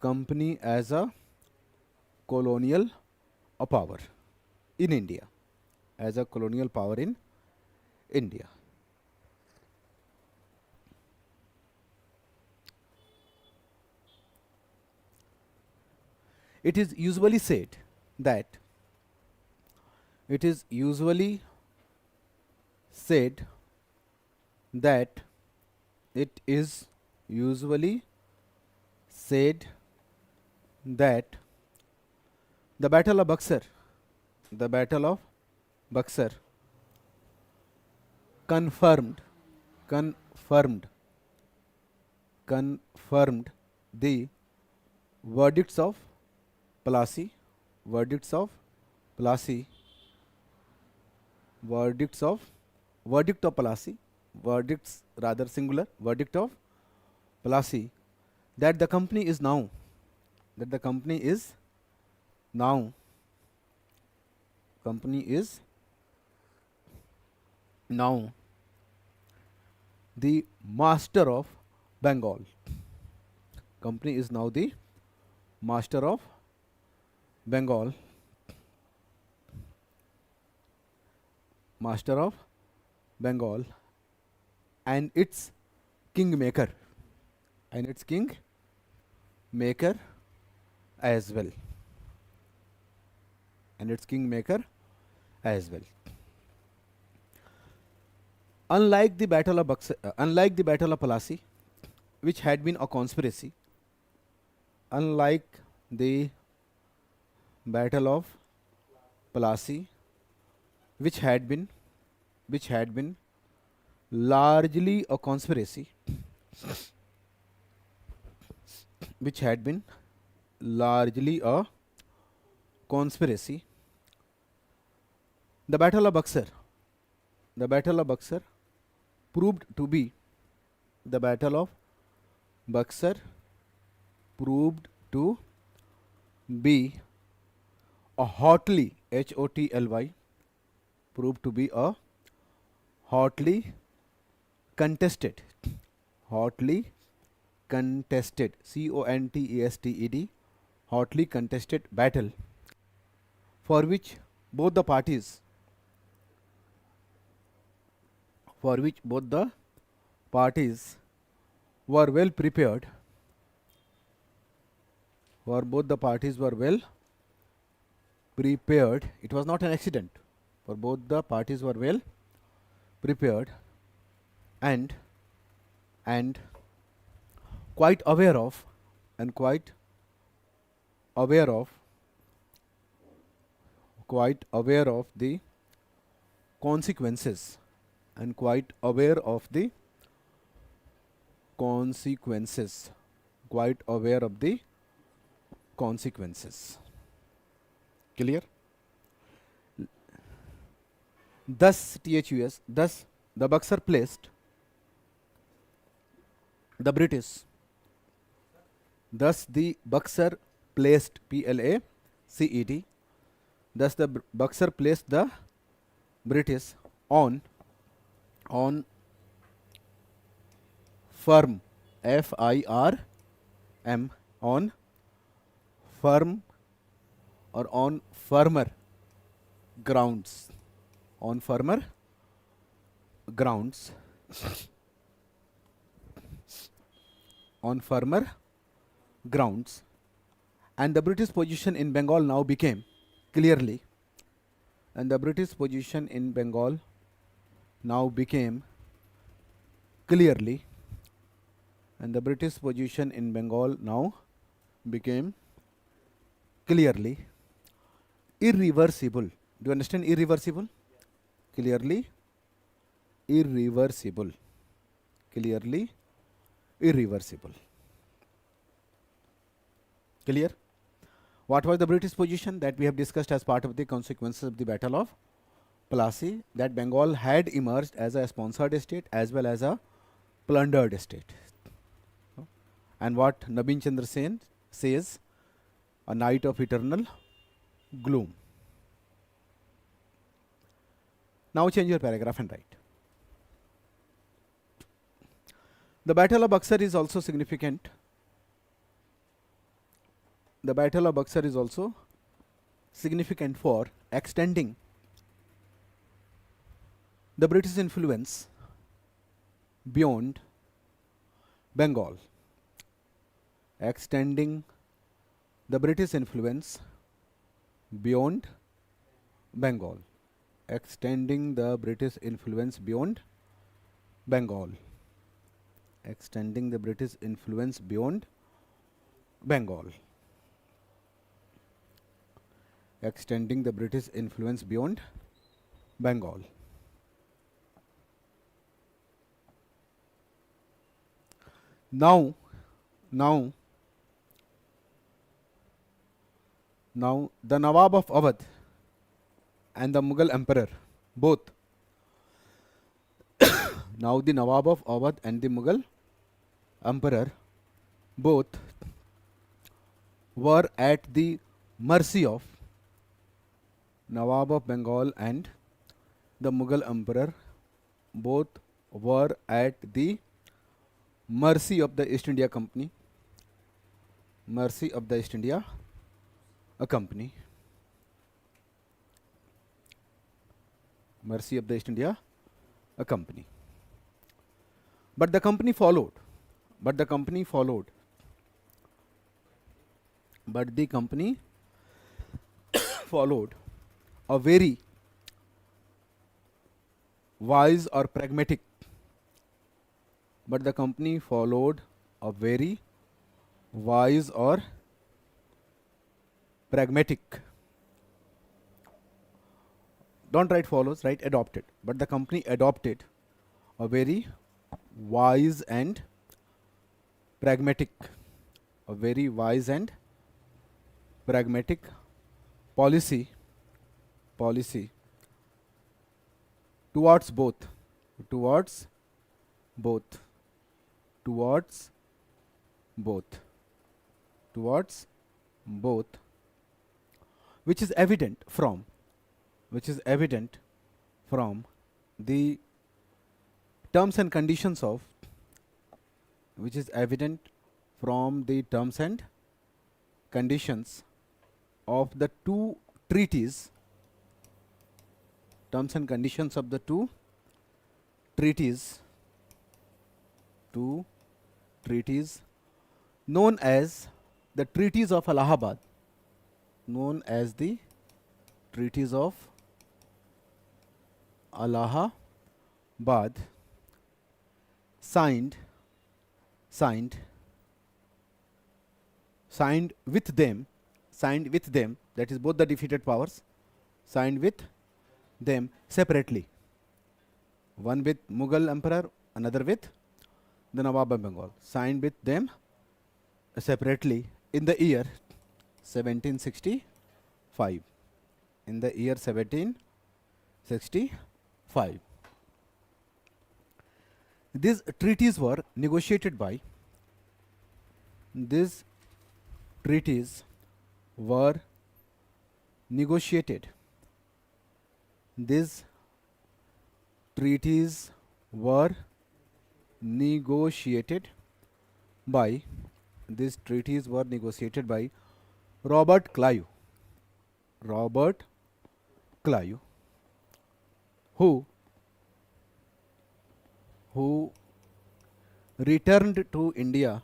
Company as a colonial power in India, as a colonial power in India. It is usually said that it is usually said that it is usually said that the Battle of Buxar, the Battle of Buxar confirmed, confirmed, confirmed the verdicts of Plassey, verdicts of Plassey, verdicts of verdict of Plassey, verdicts rather singular, verdict of Plassey, that the company is now, that the company is now, company is now the master of Bengal. Company is now the master of Bengal, master of Bengal, and its kingmaker, and its kingmaker as well, and its kingmaker as well. Unlike the Battle of Buxar, unlike the Battle of Plassey, which had been a conspiracy, unlike the Battle of Plassey, which had been largely a conspiracy, which had been largely a conspiracy. The Battle of Buxar, the Battle of Buxar proved to be, the Battle of Buxar proved to be a hotly, HOTLY, proved to be a hotly contested, hotly contested, CONTESTED, hotly contested battle, for which both the parties, for which both the parties were well prepared, for both the parties were well prepared. It was not an accident, for both the parties were well prepared and quite aware of, and quite aware of, quite aware of the consequences, and quite aware of the consequences, quite aware of the consequences. Clear? Thus, THUS, thus the Buxar placed the British, thus the Buxar placed, PLACED, thus the Buxar placed the British on firm, FIRM, on firm or on firmer grounds, on firmer grounds, on firmer grounds, and the British position in Bengal now became clearly, and the British position in Bengal now became clearly, and the British position in Bengal now became clearly irreversible. Do you understand irreversible? Clearly irreversible. Clearly irreversible. Clear? What was the British position that we have discussed as part of the consequences of the Battle of Plassey? That Bengal had emerged as a sponsored state as well as a plundered state. And what Nabin Chandra Sen says, a night of eternal gloom. Now change your paragraph and write. The Battle of Buxar is also significant. The Battle of Buxar is also significant for extending the British influence beyond Bengal. Extending the British influence beyond Bengal. Extending the British influence beyond Bengal. Extending the British influence beyond Bengal. Extending the British influence beyond Bengal. Now the Nawab of Awadh and the Mughal Emperor both now the Nawab of Awadh and the Mughal Emperor both were at the mercy of Nawab of Bengal and the Mughal Emperor both were at the mercy of the East India Company. Mercy of the East India Company. Mercy of the East India Company. But the company followed. But the company followed. But the company followed a very wise or pragmatic. But the company followed a very wise or pragmatic. Don't write follows, write adopted. But the company adopted a very wise and pragmatic. A very wise and pragmatic policy towards both which is evident from the terms and conditions of the two treaties known as the treaties of Allahabad, signed with them, that is both the defeated powers, signed with them separately, one with Mughal Emperor, another with the Nawab of Bengal, signed with them separately in the year 1765. In the year 1765. These treaties were negotiated by These treaties were negotiated by Robert Clive, who returned to India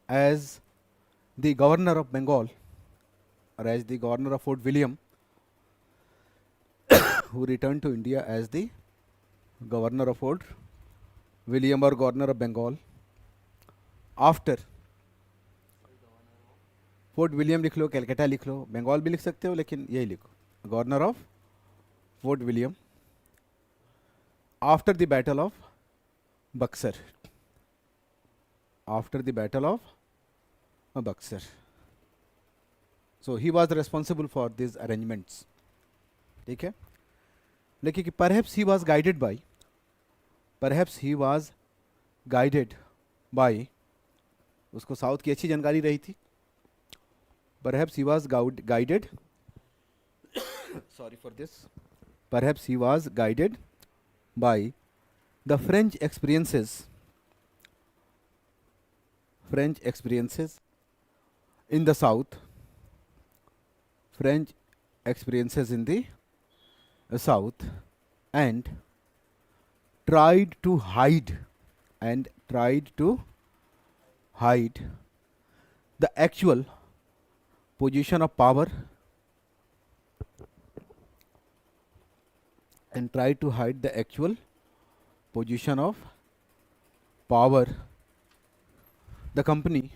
as the governor of Bengal, or as the governor of Fort William, who returned to India as the governor of Fort William or governor of Bengal after fort William लिख लो, कैलकाटा लिख लो, बंगाल भी लिख सकते हो, लेकिन यही लिखो, governor of fort William after the battle of Buxar, so he was responsible for this arrangements. ठीक है, लेकिन perhaps he was guided by उसको साउथ की अच्छी जानकारी रही थी. Perhaps he was guided sorry for this. Perhaps he was guided by the French experiences in the south, French experiences in the south, and tried to hide the actual position of power, and tried to hide the actual position of power the company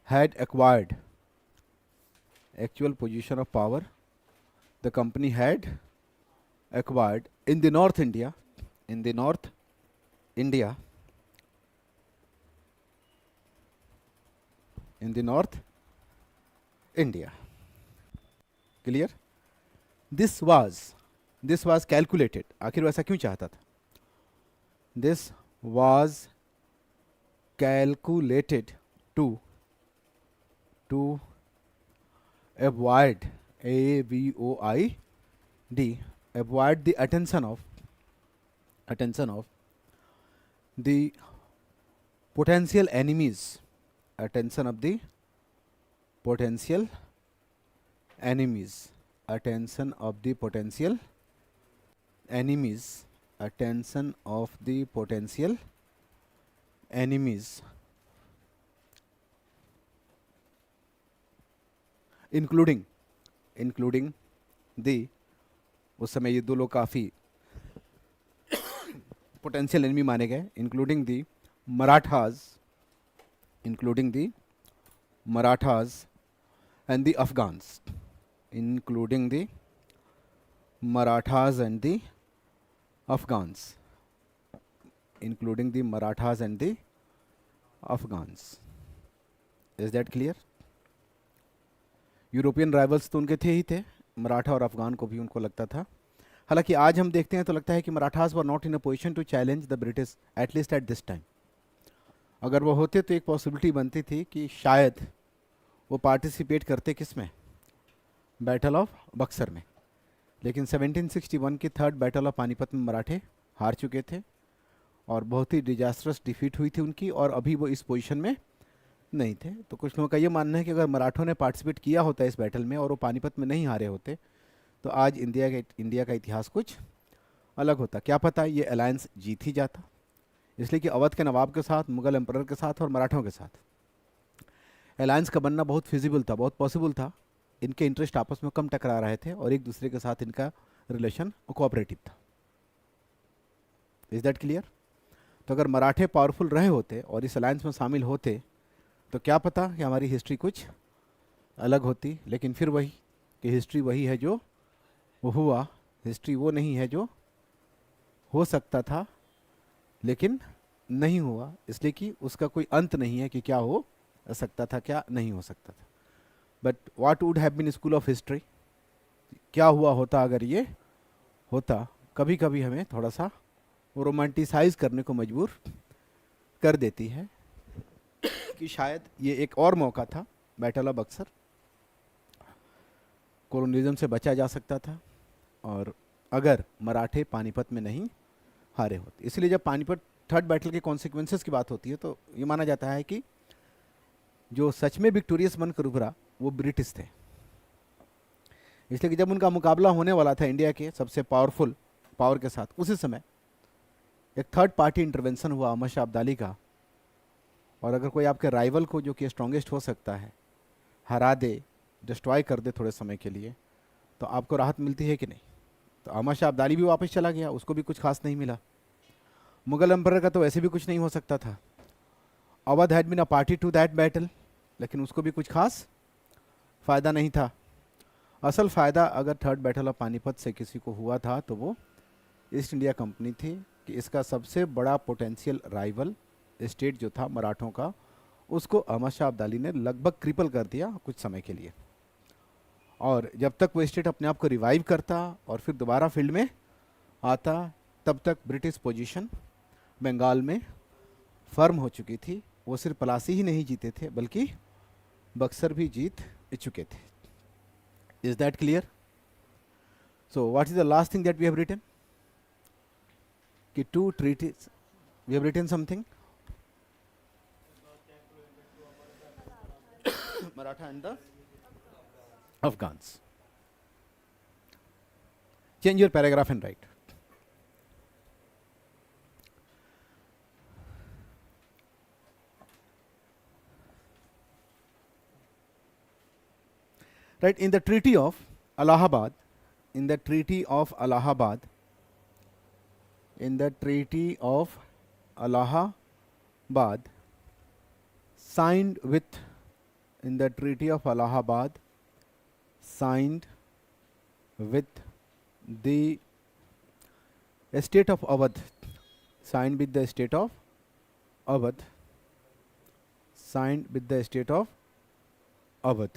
had acquired. Actual position of power the company had acquired in the North India, in the North India, in the North India. Clear? This was calculated. आखिर वैसा क्यों चाहता था? This was calculated to avoid avoid the attention of the potential enemies, attention of the potential enemies, attention of the potential enemies, attention of the potential enemies, including the, उस समय ये दो लोग काफ़ी पोटेंशियल एनिमी माने गए, including the Marathas and the Afghans, including the Marathas and the Afghans, including the Marathas and the Afghans. Is that clear? European rivals तो उनके थे ही थे, मराठा और अफगान को भी उनको लगता था. हालांकि आज हम देखते हैं तो लगता है कि Marathas were not in a position to challenge the British, at least at this time. अगर वो होते तो एक पॉसिबिलिटी बनती थी कि शायद वो पार्टिसिपेट करते किस में, बैटल ऑफ बक्सर में. लेकिन 1761 की थर्ड बैटल ऑफ पानीपत में मराठे हार चुके थे और बहुत ही डिजास्टरस डिफीट हुई थी उनकी, और अभी वो इस पोजीशन में नहीं थे. तो कुछ लोगों का ये मानना है कि अगर मराठों ने पार्टिसिपेट किया होता इस बैटल में और वो पानीपत में नहीं हारे होते तो आज इंडिया का इतिहास कुछ अलग होता. क्या पता ये अलायंस जीत ही जाता, इसलिए कि अवध के नवाब के साथ, मुगल एम्परर के साथ और मराठों के साथ अलायंस का बनना बहुत फिजिबल था, बहुत पॉसिबल था. इनके इंटरेस्ट आपस में कम टकरा रहे थे और एक दूसरे के साथ इनका रिलेशन कोऑपरेटिव था. Is that clear? तो अगर मराठे पावरफुल रहे होते और इस अलायंस में शामिल होते तो क्या पता कि हमारी हिस्ट्री कुछ अलग होती. लेकिन फिर वही कि हिस्ट्री वही है जो वो हुआ, हिस्ट्री वो नहीं है जो हो सकता था लेकिन नहीं हुआ, इसलिए कि उसका कोई अंत नहीं है कि क्या हो सकता था, क्या नहीं हो सकता था. But what would have been school of history, क्या हुआ होता अगर ये होता, कभी कभी हमें थोड़ा सा रोमांटिसाइज करने को मजबूर कर देती है कि शायद ये एक और मौका था, बैटल ऑफ बक्सर, कोलोनियलिज्म से बचा जा सकता था और अगर मराठे पानीपत में नहीं हारे होते. इसलिए जब पानीपत थर्ड बैटल के कॉन्सिक्वेंसेस की बात होती है तो ये माना जाता है कि जो सच में विक्टोरियस बनकर उभरा वो ब्रिटिश थे. इसलिए कि जब उनका मुकाबला होने वाला था इंडिया के सबसे पावरफुल पावर के साथ, उसी समय एक थर्ड पार्टी इंटरवेंशन हुआ अहमद शाह अब्दाली का. और अगर कोई आपके राइवल को जो कि स्ट्रॉन्गेस्ट हो सकता है हरा दे, डिस्ट्रॉय कर दे थोड़े समय के लिए, तो आपको राहत मिलती है कि नहीं. तो अहमद शाह अब्दाली भी वापस चला गया, उसको भी कुछ खास नहीं मिला. मुगल एम्परर का तो वैसे भी कुछ नहीं हो सकता था. Awadh had been a party to that battle, लेकिन उसको भी कुछ खास फ़ायदा नहीं था. असल फ़ायदा अगर थर्ड बैटल ऑफ पानीपत से किसी को हुआ था तो वो ईस्ट इंडिया कंपनी थी कि इसका सबसे बड़ा पोटेंशियल राइवल स्टेट जो था मराठों का, उसको अहमद शाह अब्दाली ने लगभग क्रिपल कर दिया कुछ समय के लिए. और जब तक वो स्टेट अपने आप को रिवाइव करता और फिर दोबारा फील्ड में आता, तब तक ब्रिटिश पोजीशन बंगाल में फर्म हो चुकी थी. वो सिर्फ प्लासी ही नहीं जीते थे बल्कि बक्सर भी जीत चुके थे. Is that clear? So what is the last thing that we have written? कि two treaties, we have written something. Maratha and the Afghans. Change your paragraph and write. Right, in the Treaty of Allahabad, in the Treaty of Allahabad, in the Treaty of Allahabad, signed with, in the Treaty of Allahabad, signed with the state of Awadh, signed with the state of Awadh, signed with the state of Awadh.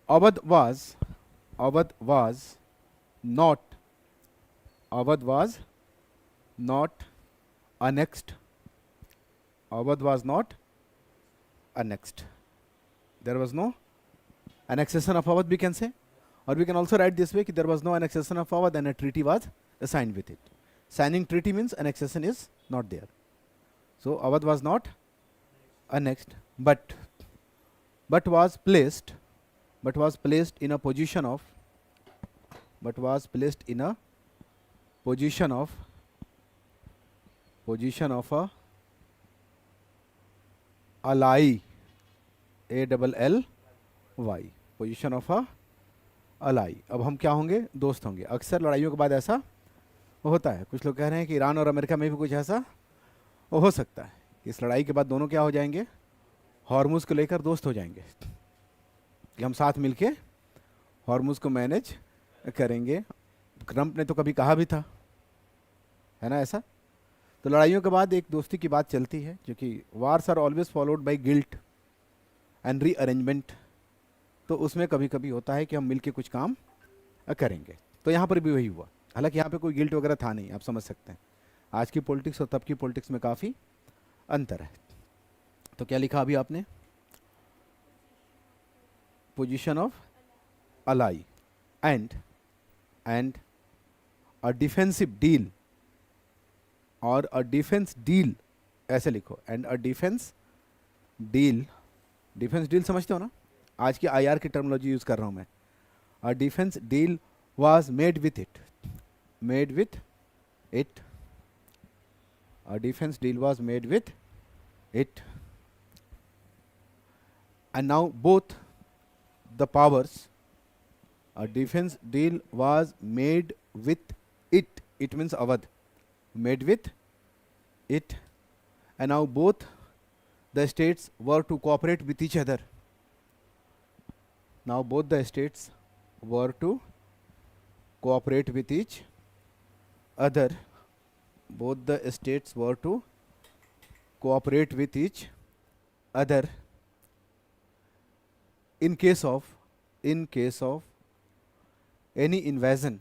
Awadh was not annexed. Awadh was not annexed. There was no annexation of Awadh, we can say, or we can also write this way: there was no annexation of Awadh and a treaty was signed with it. Signing treaty means annexation is not there. So Awadh was not annexed, but was placed in a position of a ally, ALLY, position of a ally. अब हम क्या होंगे? दोस्त होंगे. अक्सर लड़ाइयों के बाद ऐसा होता है. कुछ लोग कह रहे हैं कि ईरान और अमेरिका में भी कुछ ऐसा हो सकता है. इस लड़ाई के बाद दोनों क्या हो जाएंगे? हॉर्मुज को लेकर दोस्त हो जाएंगे कि हम साथ मिलके हॉर्मुज को मैनेज करेंगे. ट्रंप ने तो कभी कहा भी था, है ना ऐसा. तो लड़ाइयों के बाद एक दोस्ती की बात चलती है, क्योंकि wars are always followed by guilt and rearrangement. तो उसमें कभी कभी होता है कि हम मिलके कुछ काम करेंगे. तो यहाँ पर भी वही हुआ. हालांकि यहाँ पे कोई गिल्ट वगैरह था नहीं, आप समझ सकते हैं. आज की पॉलिटिक्स और तब की पॉलिटिक्स में काफ़ी अंतर है. तो क्या लिखा अभी आपने? Position of ally and a defensive deal, और अ डिफेंस डील, ऐसे लिखो. एंड अ डिफेंस डील समझते हो ना? आज की आईआर की टर्मिनोलॉजी यूज कर रहा हूं मैं. A defence deal was made with it. A defence deal was made with it. And now both the powers, a defense deal was made with it. It means Awadh. Made with it. And now both the states were to cooperate with each other. Now both the states were to cooperate with each other. Both the states were to cooperate with each other in case of any invasion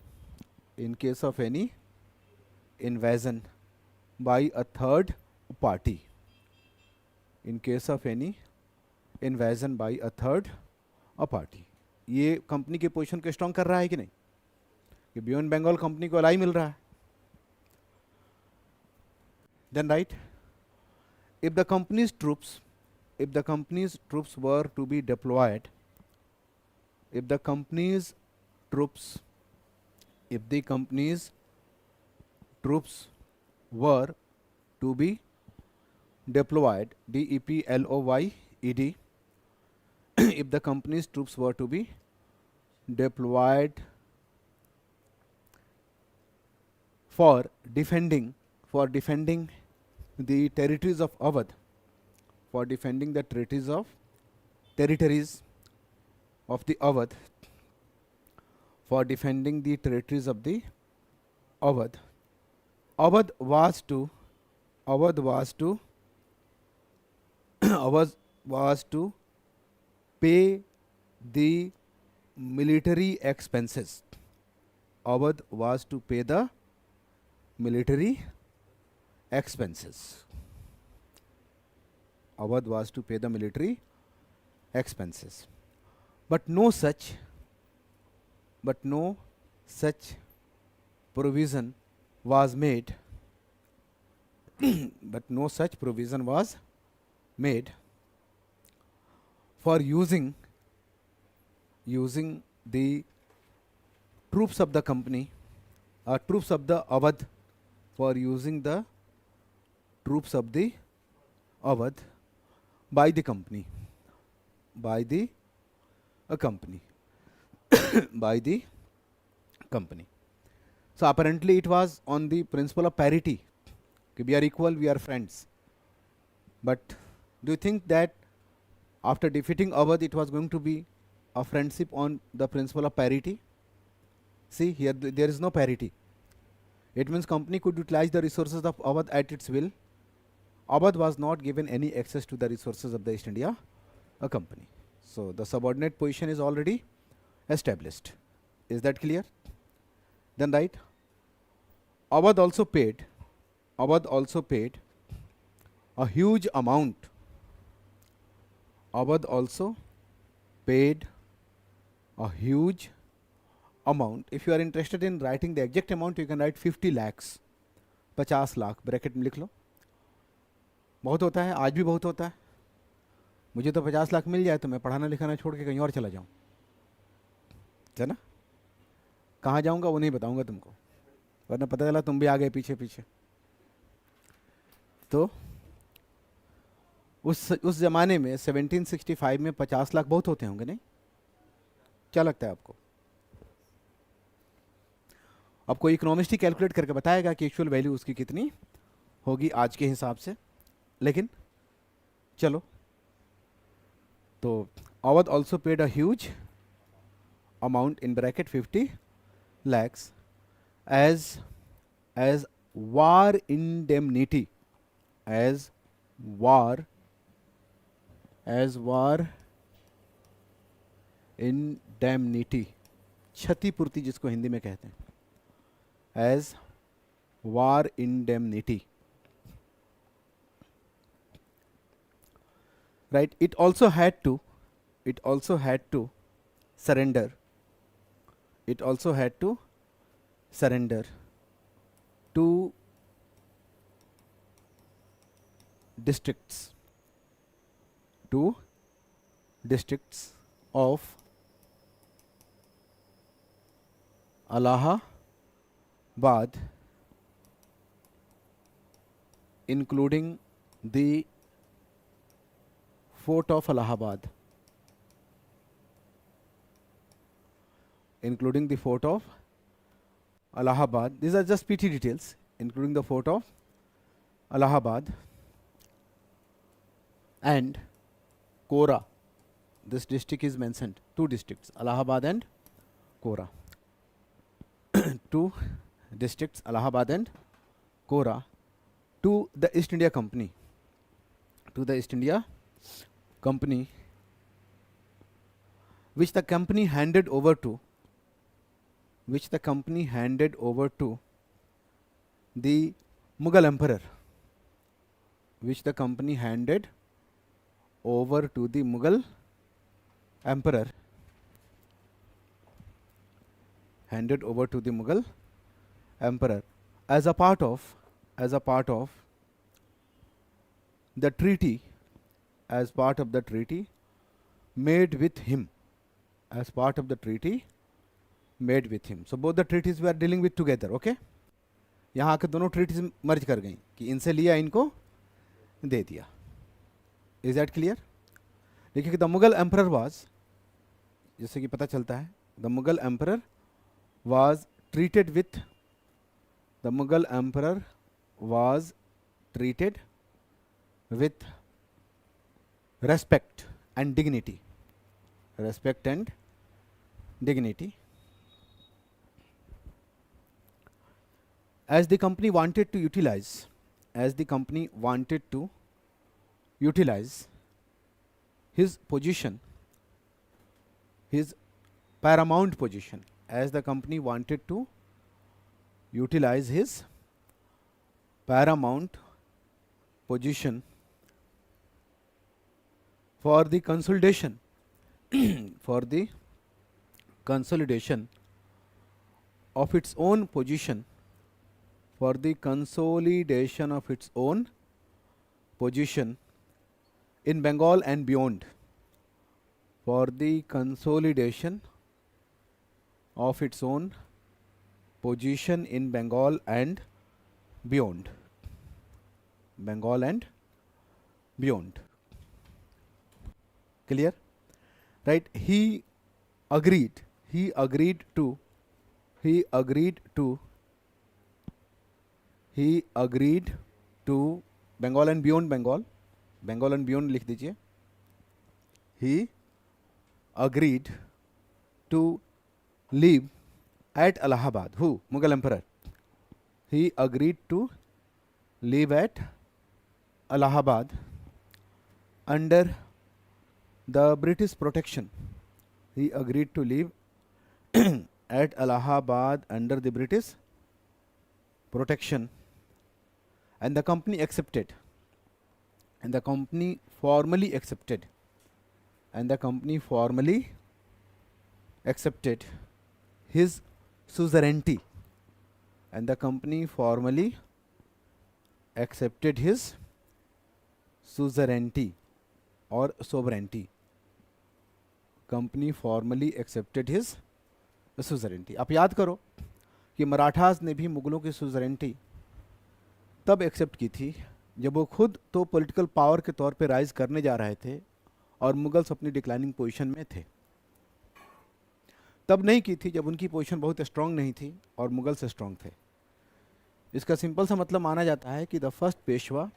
by a third party. In case of any invasion by a third party. ये company के position को strong कर रहा है कि नहीं? कि beyond Bengal company को अलाई मिल रहा है. Then right, if the company's troops were to be deployed, if the company's troops were to be deployed, DEPLOYED, if the company's troops were to be deployed for defending the territories of Awadh, for defending the territories of the Awadh, for defending the territories of the Awadh. Awadh was to pay the military expenses. Awadh was to pay the military expenses. Awadh was to pay the military expenses. But no such provision was made but no such provision was made for using the troops of the company, troops of the Awadh, for using the troops of the Awadh by the company, by the company, by the company. So apparently it was on the principle of parity. We are equal, we are friends. But do you think that after defeating Awadh, it was going to be a friendship on the principle of parity? See, here there is no parity. It means company could utilize the resources of Awadh at its will. Awadh was not given any access to the resources of the East India Company. So the subordinate position is already established. Is that clear? Then right, Awadh also paid a huge amount. Awadh also paid a huge amount. If you are interested in writing the exact amount, you can write 50 lakhs, 50 lakh bracket में लिख लो. बहुत होता है, आज भी बहुत होता है. मुझे तो 50 लाख मिल जाए तो मैं पढ़ाना लिखाना छोड़ के कहीं और चला जाऊँ, है ना. कहाँ जाऊँगा वो नहीं बताऊँगा तुमको, वरना पता चला तुम भी आ गए पीछे पीछे. तो उस ज़माने में 1765 में 50 लाख बहुत होते होंगे, नहीं? क्या लगता है आपको? आपको इकोनॉमिस्ट ही कैलकुलेट करके बताएगा कि एक्चुअल वैल्यू उसकी कितनी होगी आज के हिसाब से. लेकिन चलो, तो Awadh also paid a huge amount in bracket 50 lakhs as war indemnity, as war indemnity, क्षतिपूर्ति जिसको हिंदी में कहते हैं, as war indemnity. Right, it also had to surrender. It also had to surrender two districts of Allahabad, including the fort of Allahabad. Including the fort of Allahabad. These are just PT details. Including the fort of Allahabad and Kora. This district is mentioned. Two districts, Allahabad and Kora. Two districts, Allahabad and Kora, to the East India Company. To the East India Company, which the company handed over to the Mughal Emperor. Which the company handed over to the Mughal Emperor. Handed over to the Mughal Emperor as a part of the treaty, as part of the treaty made with him. As part of the treaty made with him. So both the treaties we are dealing with together. Okay, यहाँ आकर दोनों treaties मर्ज कर गई कि इनसे लिया इनको दे दिया. Is that clear? देखिए कि the Mughal Emperor was, जैसे कि पता चलता है, the Mughal Emperor was treated with respect and dignity. Respect and dignity. As the company wanted to utilize his position, his paramount position, as the company wanted to utilize his paramount position for the consolidation of its own position, for the consolidation of its own position in Bengal and beyond, for the consolidation of its own position in Bengal and beyond, Bengal and beyond. Clear? Right? He agreed to Bengal and beyond Bengal, Bengal and beyond लिख दीजिए. He agreed to live at Allahabad. Who? Mughal emperor. He agreed to live at Allahabad under the British protection. He agreed to live at Allahabad under the British protection, and the company accepted, and the company formally accepted, and the company formally accepted his suzerainty, and the company formally accepted his suzerainty or sovereignty. Company formally accepted his suzerainty. आप याद करो कि मराठास ने भी मुगलों की सुजरेंटी तब accept की थी जब वो खुद तो पॉलिटिकल पावर के तौर पे राइज करने जा रहे थे और मुगल्स अपनी डिक्लाइनिंग पोजीशन में थे. तब नहीं की थी जब उनकी पोजीशन बहुत स्ट्रांग नहीं थी और मुगल्स स्ट्रांग थे. इसका सिंपल सा मतलब माना जाता है कि the first Peshwa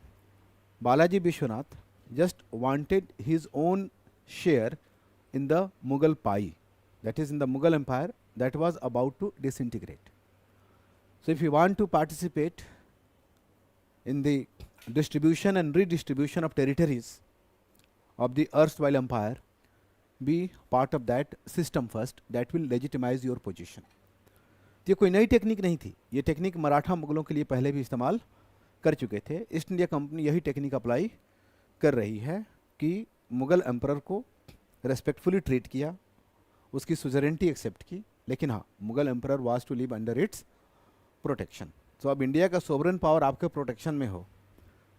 Balaji Vishwanath just wanted his own share in the Mughal pie, that is in the Mughal empire that was about to disintegrate. So if you want to participate in the distribution and redistribution of territories of the erstwhile empire, be part of that system first, that will legitimize your position. ये कोई नई technique नहीं थी, ये technique Maratha मुगलों के लिए पहले भी इस्तेमाल कर चुके थे. ईस्ट इंडिया कंपनी यही टेक्निक अप्लाई कर रही है कि मुगल एम्परर को रेस्पेक्टफुली ट्रीट किया, उसकी सुजरेंटी एक्सेप्ट की, लेकिन हाँ Mughal emperor was to live under its protection. तो अब इंडिया का सोवरेन पावर आपके प्रोटेक्शन में हो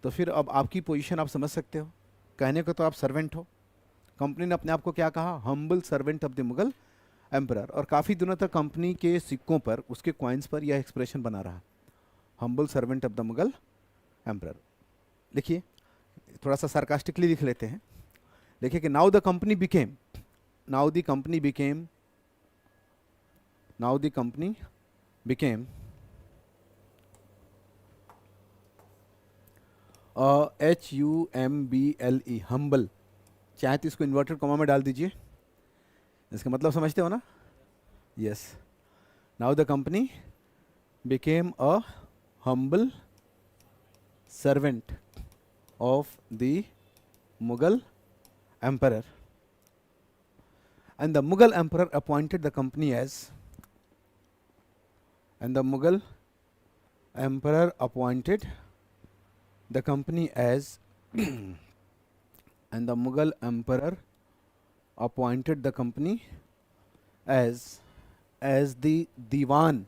तो फिर अब आपकी पोजीशन आप समझ सकते हो. कहने को तो आप सर्वेंट हो. कंपनी ने अपने आप को क्या कहा? Humble servant of the Mughal emperor. और काफ़ी दिनों तक कंपनी के सिक्कों पर, उसके कॉइन्स पर यह एक्सप्रेशन बना रहा, humble servant of the Mughal emperor. देखिए थोड़ा सा सार्कास्टिकली लिख लेते हैं. देखिए कि now the company became HUMBLE humble. चाहे तो इसको इन्वर्टेड कॉमा में डाल दीजिए, इसका मतलब समझते हो ना? Yes. Now the company became a humble servant of the Mughal emperor, and the Mughal emperor appointed the company as, and the Mughal emperor appointed the company as and the Mughal emperor appointed the company as the Diwan,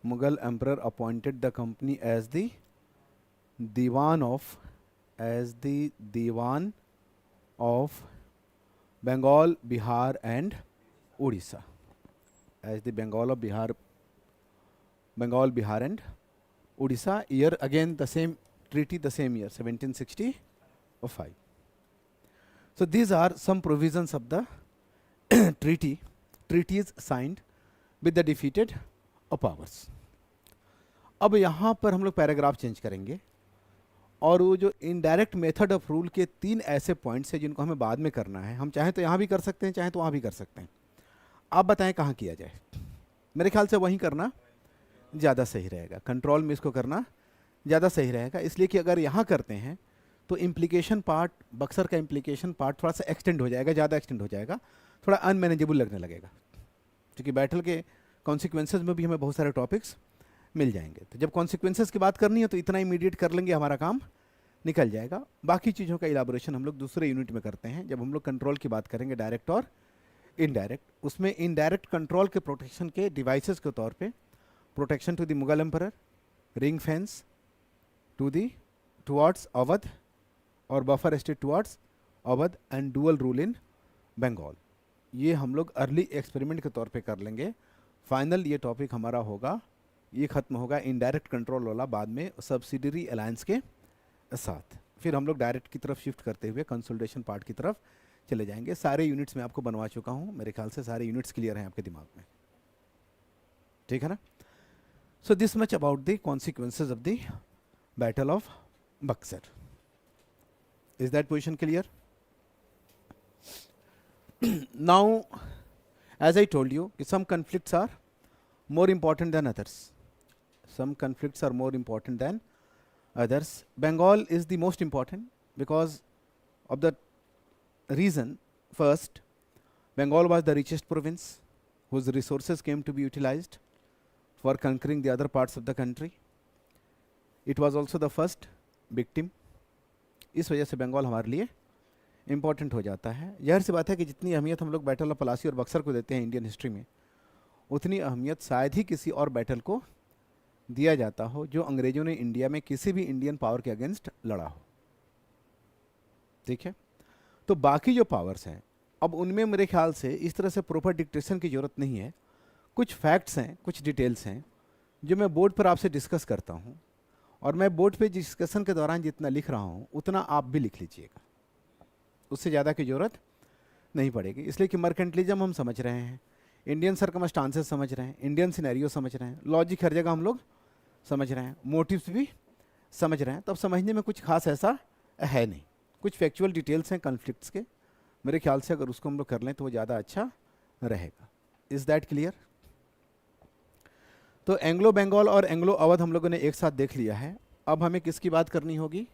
Mughal emperor appointed the company as the Diwan of Bengal, Bihar and Odisha. As the Bengal, Bihar and Odisha. Year again the same treaty, the same year 1765. So these are some provisions of the treaties signed with the defeated powers. अब यहाँ पर हम लोग paragraph change करेंगे और वो जो indirect method of rule के 3 ऐसे पॉइंट्स हैं जिनको हमें बाद में करना है. हम चाहें तो यहाँ भी कर सकते हैं, चाहें तो वहाँ भी कर सकते हैं. आप बताएं कहाँ किया जाए. मेरे ख्याल से वहीं करना ज़्यादा सही रहेगा. कंट्रोल में इसको करना ज़्यादा सही रहेगा, इसलिए कि अगर यहाँ करते हैं तो इम्प्लीकेशन पार्ट, बक्सर का इम्प्लीकेशन पार्ट थोड़ा सा एक्सटेंड हो जाएगा, ज़्यादा एक्सटेंड हो जाएगा, थोड़ा अनमैनेजेबल लगने लगेगा. क्योंकि बैटल के कॉन्सिक्वेंसेज में भी हमें बहुत सारे टॉपिक्स मिल जाएंगे. तो जब कॉन्सिक्वेंसेज की बात करनी है तो इतना इमीडिएट कर लेंगे, हमारा काम निकल जाएगा। बाकी चीज़ों का इलाबोरेशन हम लोग दूसरे यूनिट में करते हैं जब हम लोग कंट्रोल की बात करेंगे, डायरेक्ट और इनडायरेक्ट। उसमें इनडायरेक्ट कंट्रोल के प्रोटेक्शन के डिवाइसेस के तौर पे protection to the Mughal emperor, ring fence to the towards Awadh और buffer state towards Awadh and dual rule in Bengal, ये हम लोग अर्ली एक्सपेरिमेंट के तौर पे कर लेंगे। फाइनल ये टॉपिक हमारा होगा, ये खत्म होगा इनडायरेक्ट कंट्रोल वाला बाद में सब्सिडरी अलायंस के साथ। फिर हम लोग डायरेक्ट की तरफ शिफ्ट करते हुए कंसोलिडेशन पार्ट की तरफ चले जाएंगे। सारे यूनिट्स में आपको बनवा चुका हूँ, मेरे ख्याल से सारे यूनिट्स क्लियर हैं आपके दिमाग में, ठीक है ना। So this much about the consequences of the battle of Buxar. Is that position clear? Now as I told you, some conflicts are more important than others. Some conflicts are more important than others. Bengal is the most important because of the reason. First, Bengal was the richest province whose resources came to be utilized for conquering the other parts of the country. It was also the first victim. इस वजह से बंगाल हमारे लिए important हो जाता है। ज़ाहिर सी बात है कि जितनी अहमियत हम लोग बैटल ऑफ प्लासी और बक्सर को देते हैं इंडियन हिस्ट्री में, उतनी अहमियत शायद ही किसी और बैटल को दिया जाता हो जो अंग्रेज़ों ने इंडिया में किसी भी इंडियन पावर के अगेंस्ट लड़ा हो, ठीक है। तो बाकी जो पावर्स हैं, अब उनमें मेरे ख्याल से इस तरह से प्रॉपर डिक्टेशन की ज़रूरत नहीं है। कुछ फैक्ट्स हैं, कुछ डिटेल्स हैं जो मैं बोर्ड पर आपसे डिस्कस करता हूँ, और मैं बोर्ड पे डिस्कशन के दौरान जितना लिख रहा हूँ उतना आप भी लिख लीजिएगा, उससे ज़्यादा की ज़रूरत नहीं पड़ेगी। इसलिए कि मर्केंटलिज्म हम समझ रहे हैं, इंडियन सर्कमस्टांसेस समझ रहे हैं, इंडियन सिनेरियो समझ रहे हैं, लॉजिक हर जगह हम लोग समझ रहे हैं, मोटिव्स भी समझ रहे हैं। तो अब समझने में कुछ खास ऐसा है नहीं। कुछ फैक्चुअल डिटेल्स हैं कॉन्फ्लिक्ट्स के, मेरे ख्याल से अगर उसको हम लोग कर लें तो वो ज़्यादा अच्छा रहेगा। Is that clear? तो एंग्लो बंगाल और एंग्लो अवध हम लोगों ने एक साथ देख लिया है। अब हमें किसकी बात करनी होगी?